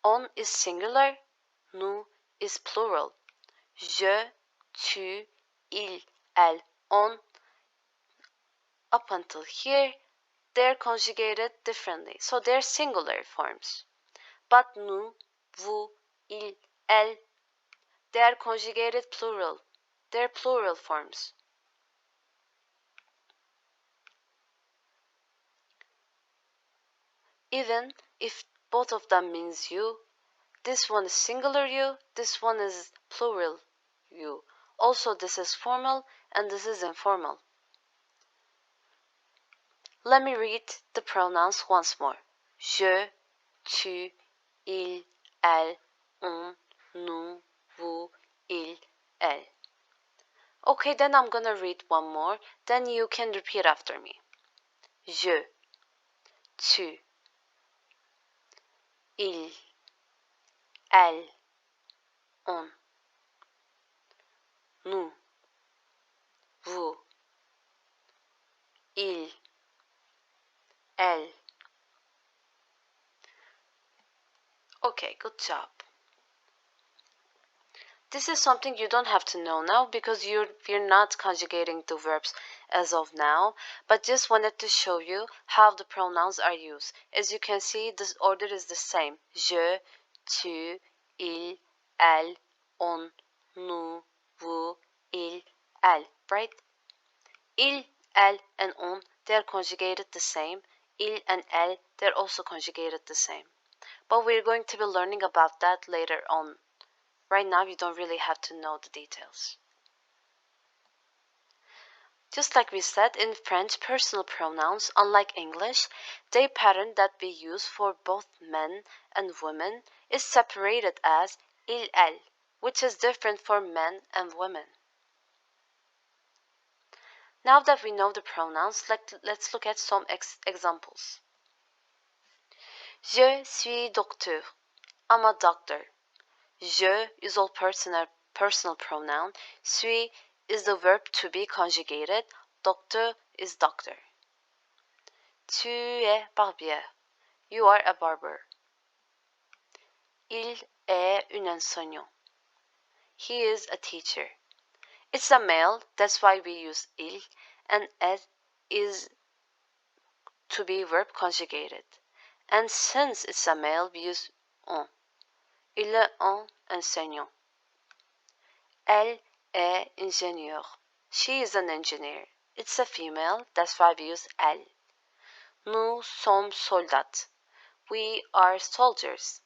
On is singular, nous is plural. Je, tu, il, elle, on. Up until here, they're conjugated differently, so they're singular forms. But nous, vous, il, elle, they are conjugated plural. They're plural forms. Even if both of them means you, this one is singular you, this one is plural you. Also, this is formal and this is informal. Let me read the pronouns once more. Je, tu, il, elle, on, nous, vous, il, elle. Okay, then I'm gonna read one more, then you can repeat after me. Je, tu, il, elle, on, nous, vous, il, elle. Okay, good job. This is something you don't have to know now because we're not conjugating the verbs as of now, but just wanted to show you how the pronouns are used. As you can see, this order is the same. Je, tu, il, elle, on, nous, vous, il, elle, right? Il, elle, and on, they're conjugated the same. Il and elle, they're also conjugated the same. But we're going to be learning about that later on. Right now, you don't really have to know the details. Just like we said, in French, personal pronouns, unlike English, the pattern that we use for both men and women is separated as il, elle, which is different for men and women. Now that we know the pronouns, let's look at some examples. Je suis docteur. I'm a doctor. Je is all personal pronoun. Suis is the verb to be conjugated. Docteur is doctor. Tu es barbier. You are a barber. Il est un enseignant. He is a teacher. It's a male, that's why we use il, and est is to be verb conjugated. And since it's a male, we use on. Il est un enseignant. Elle est ingénieure. She is an engineer. It's a female, that's why we use elle. Nous sommes soldats. We are soldiers.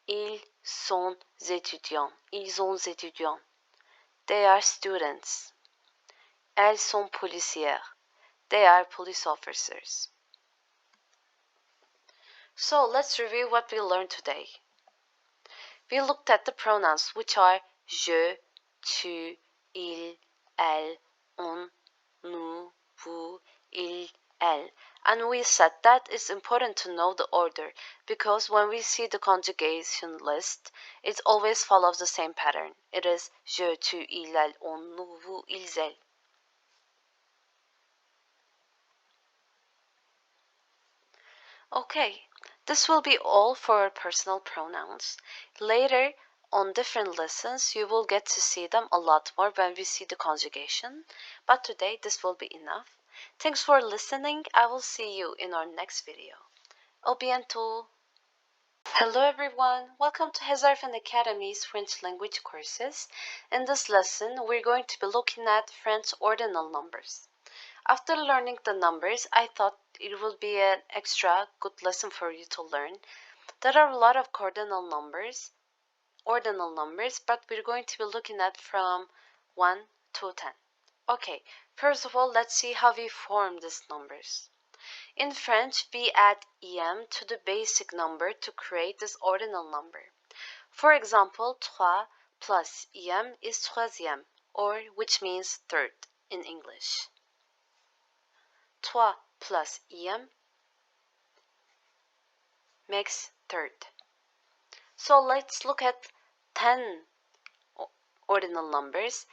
Ils sont étudiants. Ils ont étudiants. They are students. Elles sont policières. They are police officers. So let's review what we learned today. We looked at the pronouns, which are je, tu, il, elle, on, nous, vous, il, elle. And we said that it's important to know the order because when we see the conjugation list, it always follows the same pattern. It is je, tu, il, elle, on, nous, vous, ils, elles. Okay, this will be all for our personal pronouns. Later, on different lessons, you will get to see them a lot more when we see the conjugation. But today, this will be enough. Thanks for listening. I will see you in our next video. Au bientôt! Hello everyone! Welcome to Hezarfen Academy's French language courses. In this lesson, we're going to be looking at French ordinal numbers. After learning the numbers, I thought it would be an extra good lesson for you to learn. There are a lot of ordinal numbers, but we're going to be looking at from 1 to 10. Okay, first of all, let's see how we form these numbers. In French, we add em to the basic number to create this ordinal number. For example, 3 plus em is troisième, or which means third in English. 3 plus em makes third. So let's look at 10 ordinal numbers.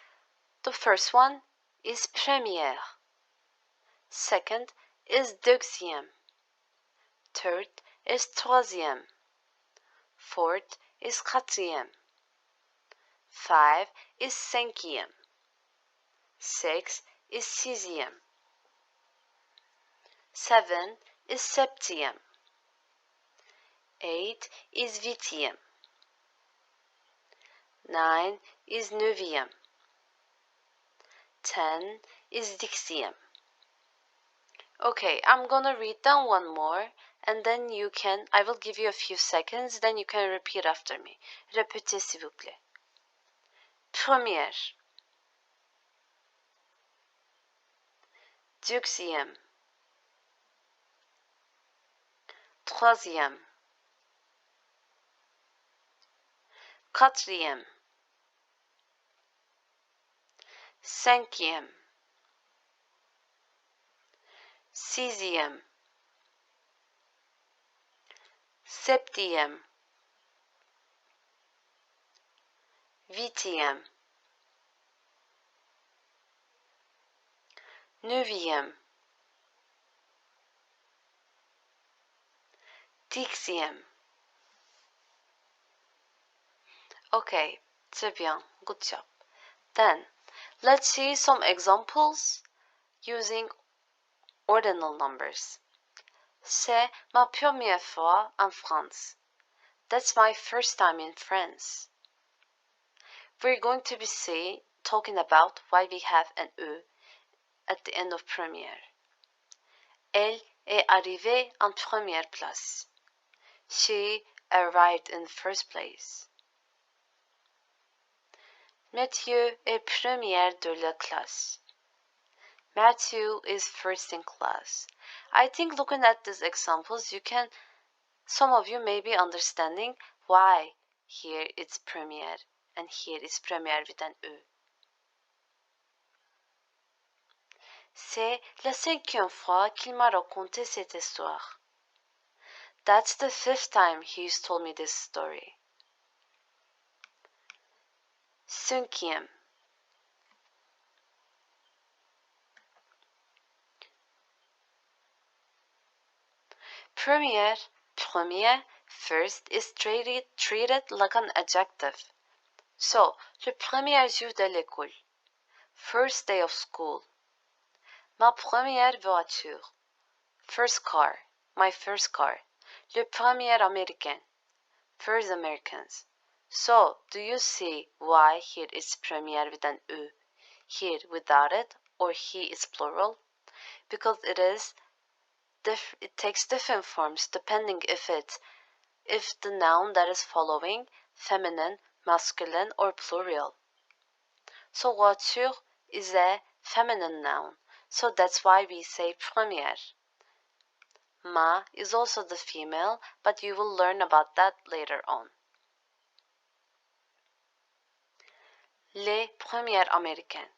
The first one is première. Second is deuxième. Third is troisième. Fourth is quatrième. 5 is cinquième. 6 is sixième. 7 is septième. 8 is huitième. 9 is neuvième. 10 is dixième. Okay, I'm gonna read down one more and then I will give you a few seconds, then you can repeat after me. Répétez s'il vous plaît. Première. Deuxième. Troisième. Quatrième. Cinquième. Sixième. Septième. Huitième. Neuvième. Dixième. Okay, c'est bien. Good job. Then, let's see some examples using ordinal numbers. C'est ma première fois en France. That's my first time in France. We're going to be talking about why we have an E at the end of première. Elle est arrivée en première place. She arrived in first place. Mathieu est premier de la classe. Matthew is first in class. I think looking at these examples, some of you may be understanding why here it's première and here it's première with an E. C'est la 5e fois qu'il m'a raconté cette histoire. That's the 5th time he's told me this story. 5e. premier, first is treated like an adjective. So, le premier jour de l'école. First day of school. Ma première voiture. First car. My first car. Le premier américain. First Americans. So, do you see why here is premier with an U, here without it, or he is plural? Because it takes different forms depending if the noun that is following feminine, masculine, or plural. So voiture is a feminine noun, so that's why we say première. Ma is also the female, but you will learn about that later on. Les premiers américains.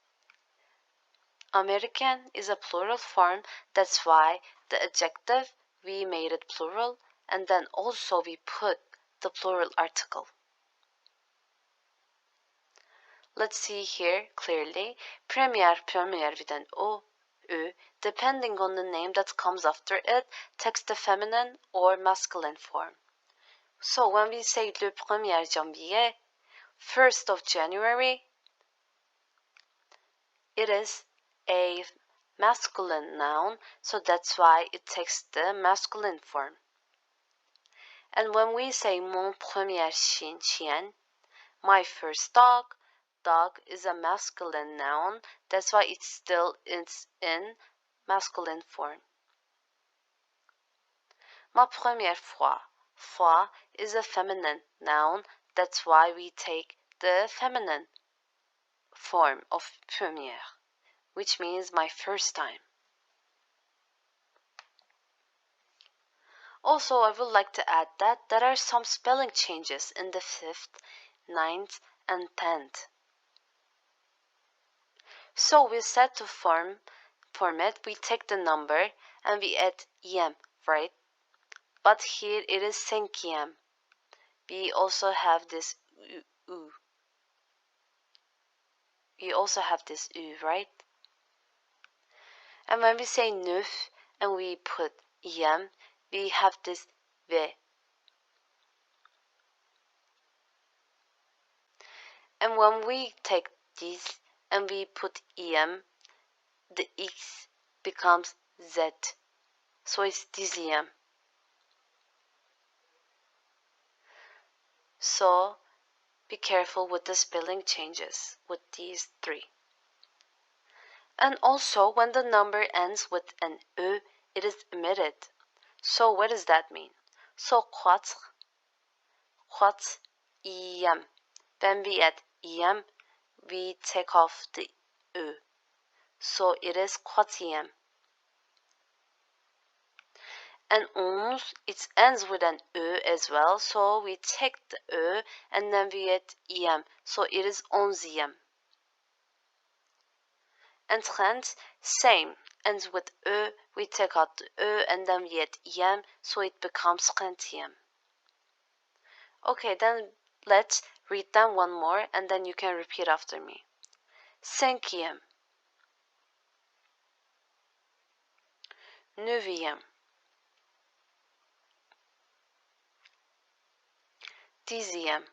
American is a plural form, that's why the adjective we made it plural, and then also we put the plural article. Let's see here clearly. Premier with an O, U, depending on the name that comes after it, takes the feminine or masculine form. So when we say le premier janvier, 1st of January, it is a masculine noun, so that's why it takes the masculine form. And when we say mon premier chien, my first dog, dog is a masculine noun, that's why it still is in masculine form. Ma première fois is a feminine noun, that's why we take the feminine form of première, which means my first time. Also, I would like to add that there are some spelling changes in the 5th, 9th, and 10th. So we said to format, we take the number and we add em, right? But here it is cinquième. We also have this u. We also have this u, right? And when we say neuf and we put em, we have this v. And when we take this and we put em, the x becomes z. So it's dixième. So be careful with the spelling changes with these three. And also when the number ends with an e, it is omitted. So what does that mean? So quatre, em. When we add em, we take off the e. So it is quatrième. And onze, it ends with an e as well, so we take the e and then we add em, so it is onzième. And trente, same, ends with e, we take out the e and then we add em, so it becomes trentième. Okay, then let's read them one more and then you can repeat after me. Cinquième, neuvième, dixième,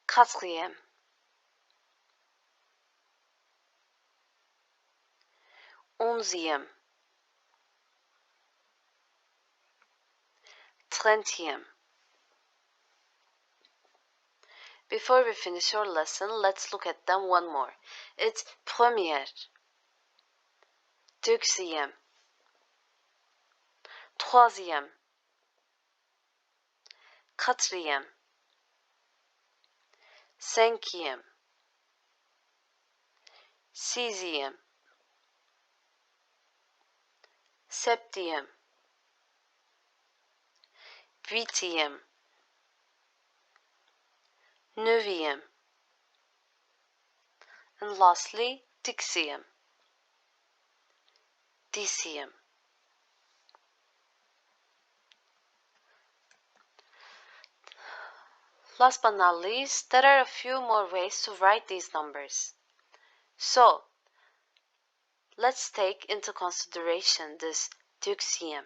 quatrième, onzième, trentième. Before we finish our lesson, let's look at them one more. It's première, deuxième, troisième, quatrième, cinquième, sixième, septième, huitième, neuvième, and lastly, dixième. Dixième. Last but not least, there are a few more ways to write these numbers. So, let's take into consideration this deuxième.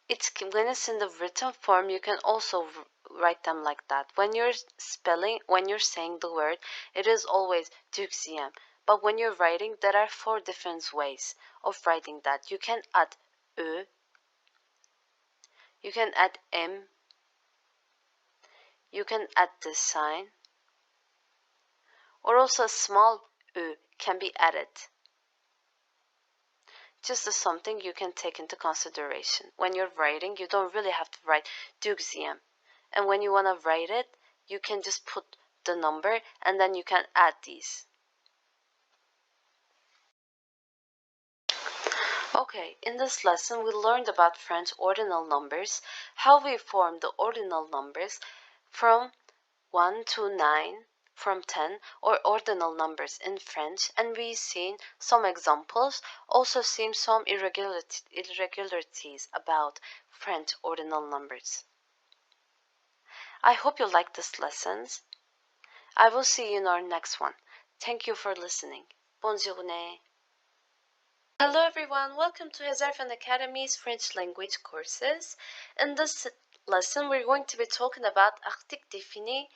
It's when it's in the written form, you can also write them like that. When you're saying the word, it is always deuxième. But when you're writing, there are 4 different ways of writing that. You can add e, you can add m, you can add this sign, or also a small e can be added. Just as something you can take into consideration. When you're writing, you don't really have to write deuxième. And when you want to write it, you can just put the number and then you can add these. Okay, in this lesson we learned about French ordinal numbers, how we form the ordinal numbers from 1 to 9, from 10, or ordinal numbers in French, and we've seen some examples, also seen some irregularities about French ordinal numbers. I hope you liked this lessons. I will see you in our next one. Thank you for listening. Bonne journée. Hello everyone, welcome to Hazarfan Academy's French language courses. In this lesson, we're going to be talking about article défini,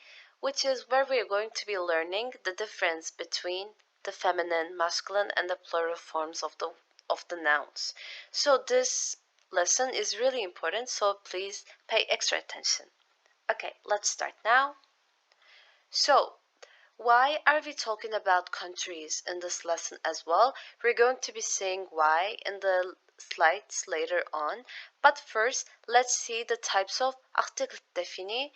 which is where we're going to be learning the difference between the feminine, masculine, and the plural forms of the nouns. So this lesson is really important, so please pay extra attention. Okay, let's start now. So, why are we talking about countries in this lesson as well? We're going to be saying why in the slides later on. But first, let's see the types of articles définis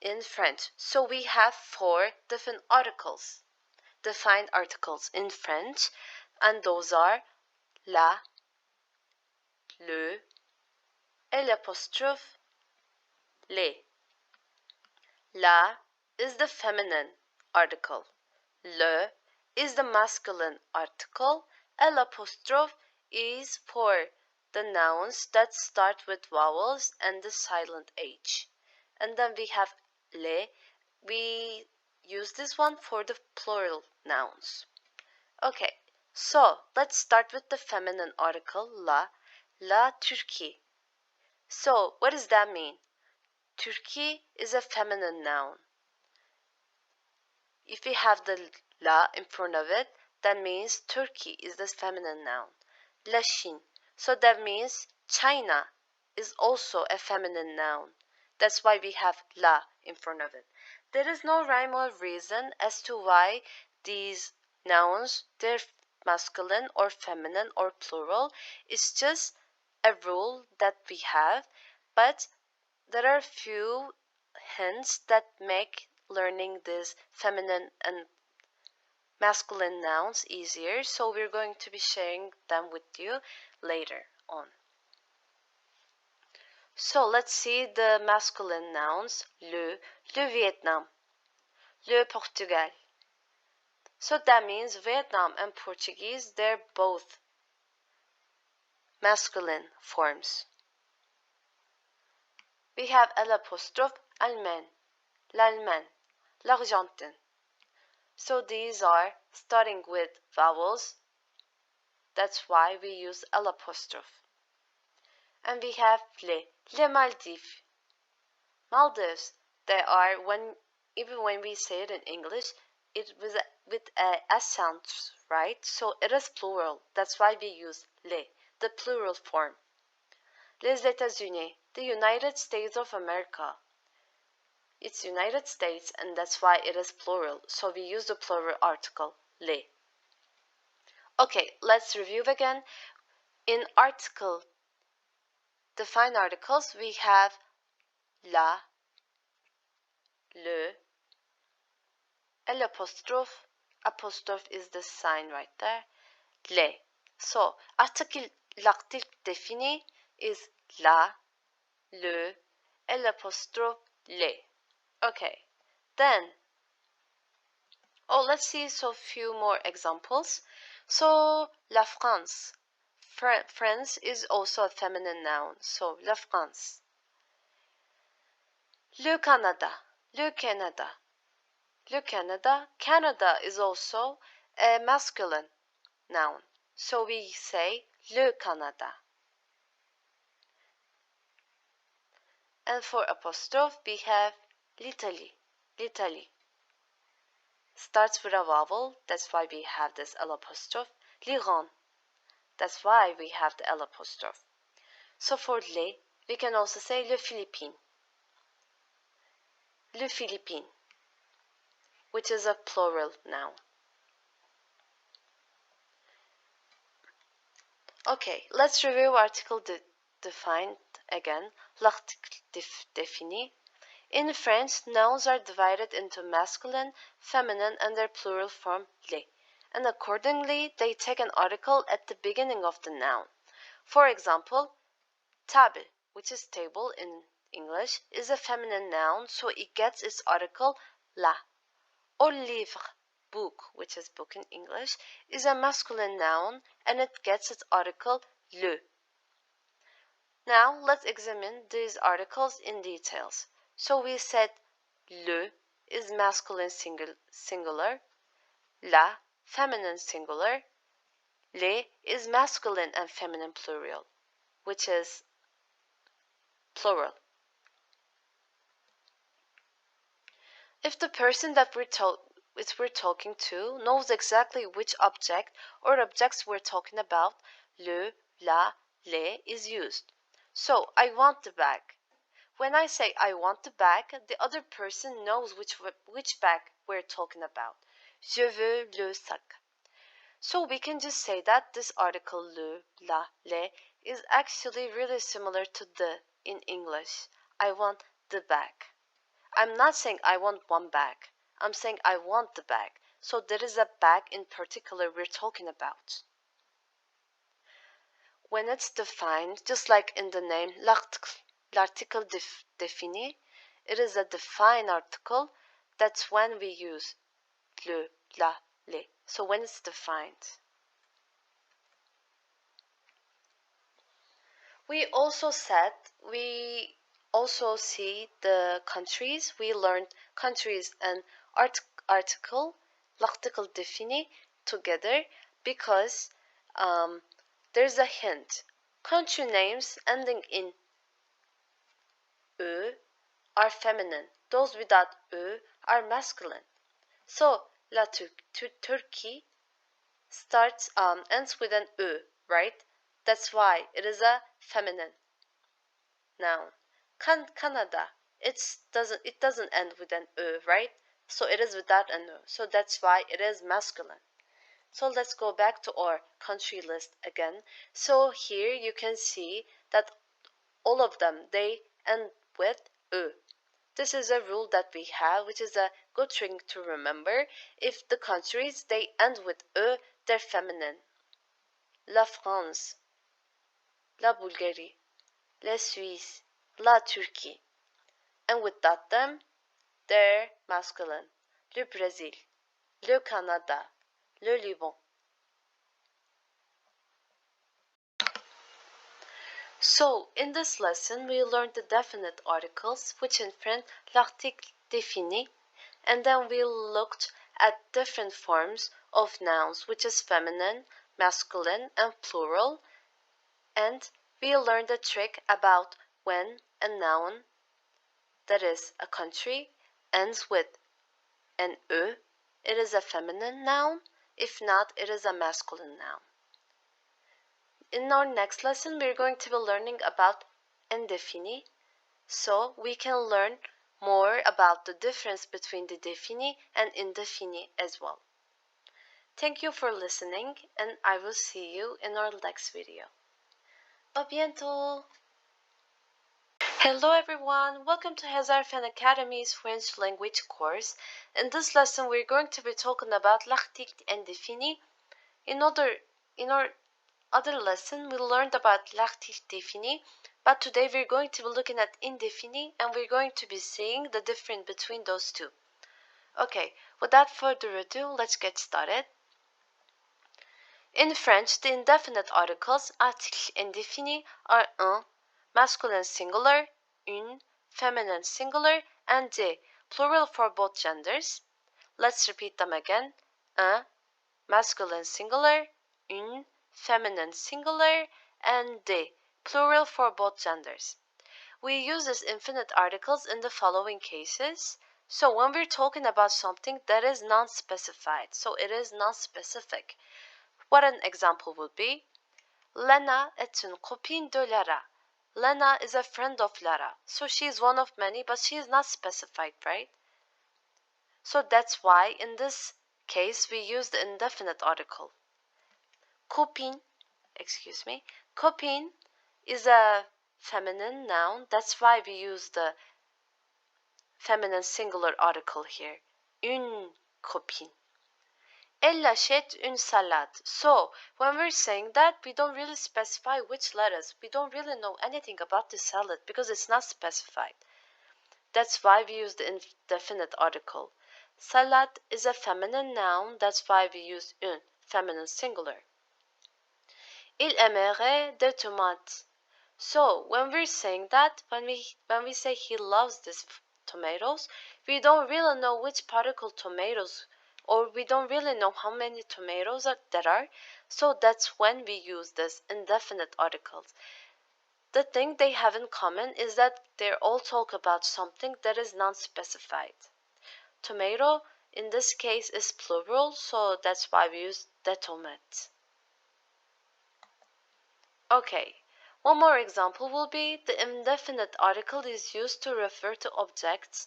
in French. So we have 4 different articles, defined articles in French, and those are la, le, et l'apostrophe, les. La is the feminine article. Le is the masculine article. Et l'apostrophe is for the nouns that start with vowels and the silent H. And then we have les. We use this one for the plural nouns. Okay, so let's start with the feminine article, la. La Turquie. So what does that mean? Turkey is a feminine noun. If we have the la in front of it, that means Turkey is the feminine noun. La Chine. So that means China is also a feminine noun. That's why we have la in front of it. There is no rhyme or reason as to why these nouns, they're masculine or feminine or plural. It's just a rule that we have, but there are few hints that make learning these feminine and masculine nouns easier, so we're going to be sharing them with you later on. So let's see the masculine nouns. Le Vietnam, le Portugal. So that means Vietnam and Portuguese, they're both masculine forms. We have l'apostrophe Allemagne, l'Allemagne, l'Argentine. So these are starting with vowels. That's why we use l'apostrophe. And we have les Maldives. Maldives, they are, even when we say it in English, it was with a S sound, right? So it is plural. That's why we use les, the plural form. Les États-Unis, the United States of America. It's United States, and that's why it is plural. So we use the plural article, les. Okay, let's review again. In article, defined articles, we have la, le, et l'apostrophe. Apostrophe is the sign right there. Les. So, l'article défini is la, le, et l'apostrophe, les. Okay, then, let's see a few more examples. So, la France. France is also a feminine noun, so la France. Le Canada, le Canada, le Canada. Canada is also a masculine noun. So we say le Canada. And for apostrophe, we have l'Italie. L'Italie. Starts with a vowel, that's why we have this L apostrophe. L'Iran. That's why we have the L apostrophe. So for les, we can also say le Philippines. Le Philippines, which is a plural noun. Okay, let's review article defined again. L'article défini. In French, nouns are divided into masculine, feminine, and their plural form les, and accordingly, they take an article at the beginning of the noun. For example, table, which is table in English, is a feminine noun, so it gets its article la. Or livre, book, which is book in English, is a masculine noun, and it gets its article le. Now, let's examine these articles in details. So we said le is masculine singular, la feminine singular, les is masculine and feminine plural, which is plural. If the person that we're talking to knows exactly which object or objects we're talking about, le, la, les is used. So, I want the bag. When I say I want the bag, the other person knows which bag we're talking about. Je veux le sac. So we can just say that this article le, la, les is actually really similar to the in English. I want the bag. I'm not saying I want one bag. I'm saying I want the bag. So there is a bag in particular we're talking about. When it's defined, just like in the name, l'article défini, it is a defined article. That's when we use le, la, les. So when it's defined. We also see the countries. We learned countries and article, l'article défini together because there's a hint. Country names ending in e are feminine. Those without e are masculine. So Turkey ends with an e, right? That's why it is a feminine noun. Canada, it doesn't end with an e, right? So it is without an e. So that's why it is masculine. So let's go back to our country list again. So here you can see that all of them, they end with e. This is a rule that we have, which is a good thing to remember. If the countries, they end with e, they're feminine. La France, la Bulgarie, la Suisse, la Turquie. And without them, they're masculine. Le Brésil, le Canada, le Liban. So, in this lesson, we learned the definite articles, which in French, l'article défini, and then we looked at different forms of nouns, which is feminine, masculine, and plural, and we learned a trick about when a noun, that is a country, ends with an e, it is a feminine noun. If not, it is a masculine noun. In our next lesson, we're going to be learning about indefini, so we can learn more about the difference between the defini and indefini as well. Thank you for listening, and I will see you in our next video. A bientôt! Hello everyone, welcome to Hazarfen Academy's French language course. In this lesson, we're going to be talking about l'article indéfini. In our other lesson, we learned about l'article défini, but today we're going to be looking at indéfini, and we're going to be seeing the difference between those two. Okay, without further ado, let's get started. In French, the indefinite articles article indéfini are un, masculine singular, une, feminine singular, and des, plural for both genders. Let's repeat them again. Un, masculine singular, une, feminine singular, and des, plural for both genders. We use these infinite articles in the following cases. So when we're talking about something that is non-specified, so it is non-specific, what an example would be: Lena est une copine de Lara. Lena is a friend of Lara. So she is one of many, but she is not specified, right? So that's why in this case we use the indefinite article. Copine, copine is a feminine noun. That's why we use the feminine singular article here. Une copine. Elle achète une salade. So, when we're saying that, we don't really specify which lettuce. We don't really know anything about the salad because it's not specified. That's why we use the indefinite article. Salade is a feminine noun. That's why we use une, feminine singular. Il aimerait des tomates. So, when we're saying that, when we say he loves these tomatoes, we don't really know which particle tomatoes, or we don't really know how many tomatoes there are. So that's when we use this indefinite articles. The thing they have in common is that they all talk about something that is non-specified. Tomato in this case is plural, so that's why we use des tomates. Okay, one more example will be the indefinite article is used to refer to objects,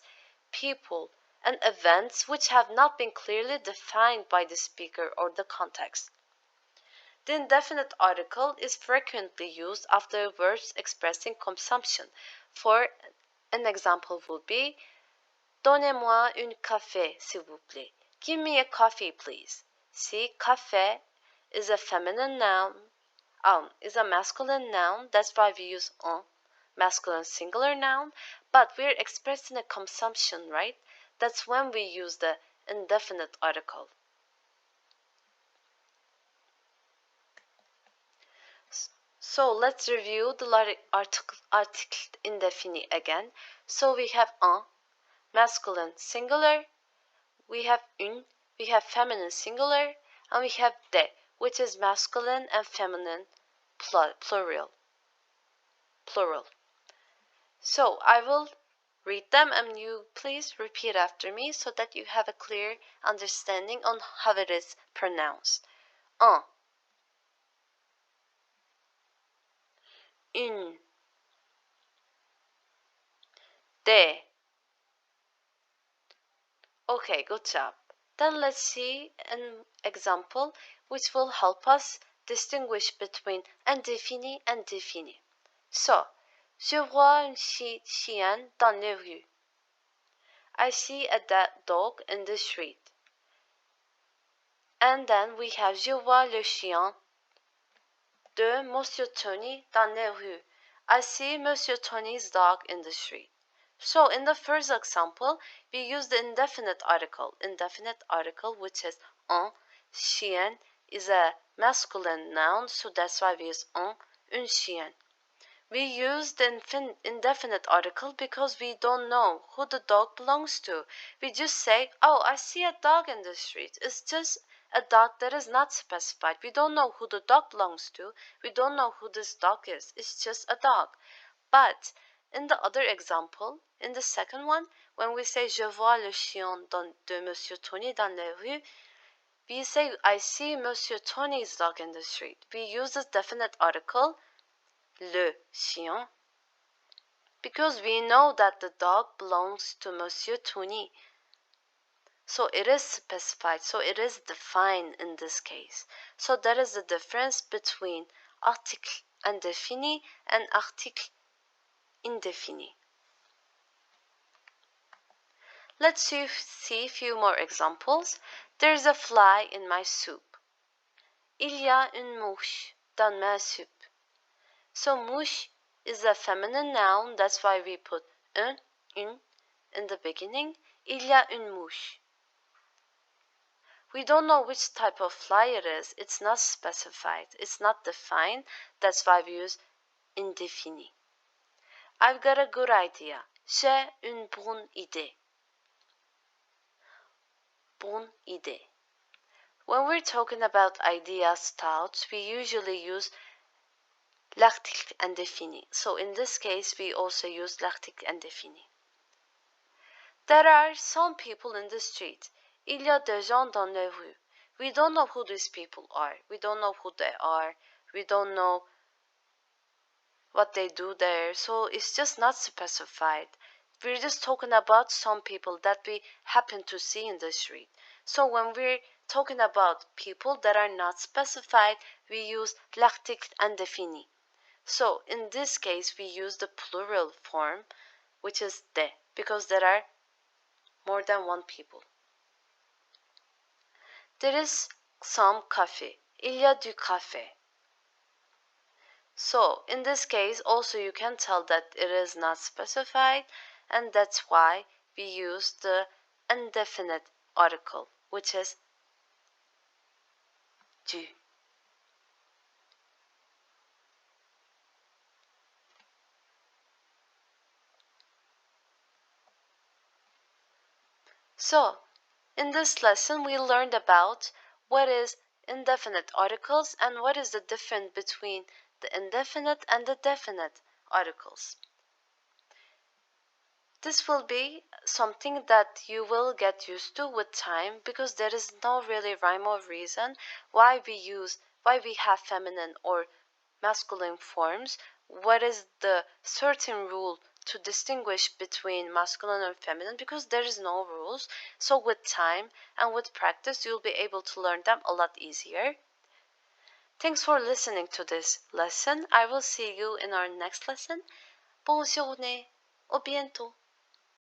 people, and events which have not been clearly defined by the speaker or the context. The indefinite article is frequently used after verbs expressing consumption. For an example would be, Donnez-moi un café, s'il vous plaît. Give me a coffee, please. See, café is a feminine noun. Is a masculine noun. That's why we use un, masculine singular noun. But we're expressing a consumption, right? That's when we use the indefinite article. So let's review the article indefini again. So we have un, masculine singular. We have une, we have feminine singular, and we have des, which is masculine and feminine plural. So I will read them and you please repeat after me so that you have a clear understanding on how it is pronounced. Un, une, des. Okay, good job. Then let's see an example which will help us distinguish between indéfini and défini. So, je vois un chien dans les rues. I see a dog in the street. And then we have je vois le chien de Monsieur Tony dans les rues. I see Monsieur Tony's dog in the street. So in the first example, we use the indefinite article which is un. Chien is a masculine noun, so that's why we use un chien. We use the indefinite article because we don't know who the dog belongs to. We just say, oh, I see a dog in the street. It's just a dog that is not specified. We don't know who the dog belongs to. We don't know who this dog is. It's just a dog. But in the other example, in the second one, when we say je vois le chien de Monsieur Tony dans les rues, we say I see Monsieur Tony's dog in the street. We use this definite article, le chien, because we know that the dog belongs to Monsieur Tony. So it is specified, so it is defined in this case. So that is the difference between article indéfini and article indéfini. Let's see a few more examples. There's a fly in my soup. Il y a une mouche dans ma soupe. So mouche is a feminine noun, that's why we put une in the beginning. Il y a une mouche. We don't know which type of fly it is. It's not specified. It's not defined. That's why we use indéfini. I've got a good idea. J'ai une bonne idée. Bonne idée. When we're talking about ideas, thoughts, we usually use l'article indéfini. So in this case, we also use l'article indéfini. There are some people in the street. Il y a des gens dans les rues. We don't know who these people are. We don't know who they are. We don't know what they do there. So it's just not specified. We're just talking about some people that we happen to see in the street. So when we're talking about people that are not specified, we use l'article indéfini. So in this case, we use the plural form, which is de, because there are more than one people. There is some coffee. Il y a du café. So in this case, also you can tell that it is not specified, and that's why we use the indefinite article, which is du. So, in this lesson, we learned about what is indefinite articles and what is the difference between the indefinite and the definite articles. This will be something that you will get used to with time because there is no really rhyme or reason why we have feminine or masculine forms. What is the certain rule to distinguish between masculine and feminine, because there is no rules. So with time and with practice, you'll be able to learn them a lot easier. Thanks for listening to this lesson. I will see you in our next lesson. Bonne journée. Au bientôt.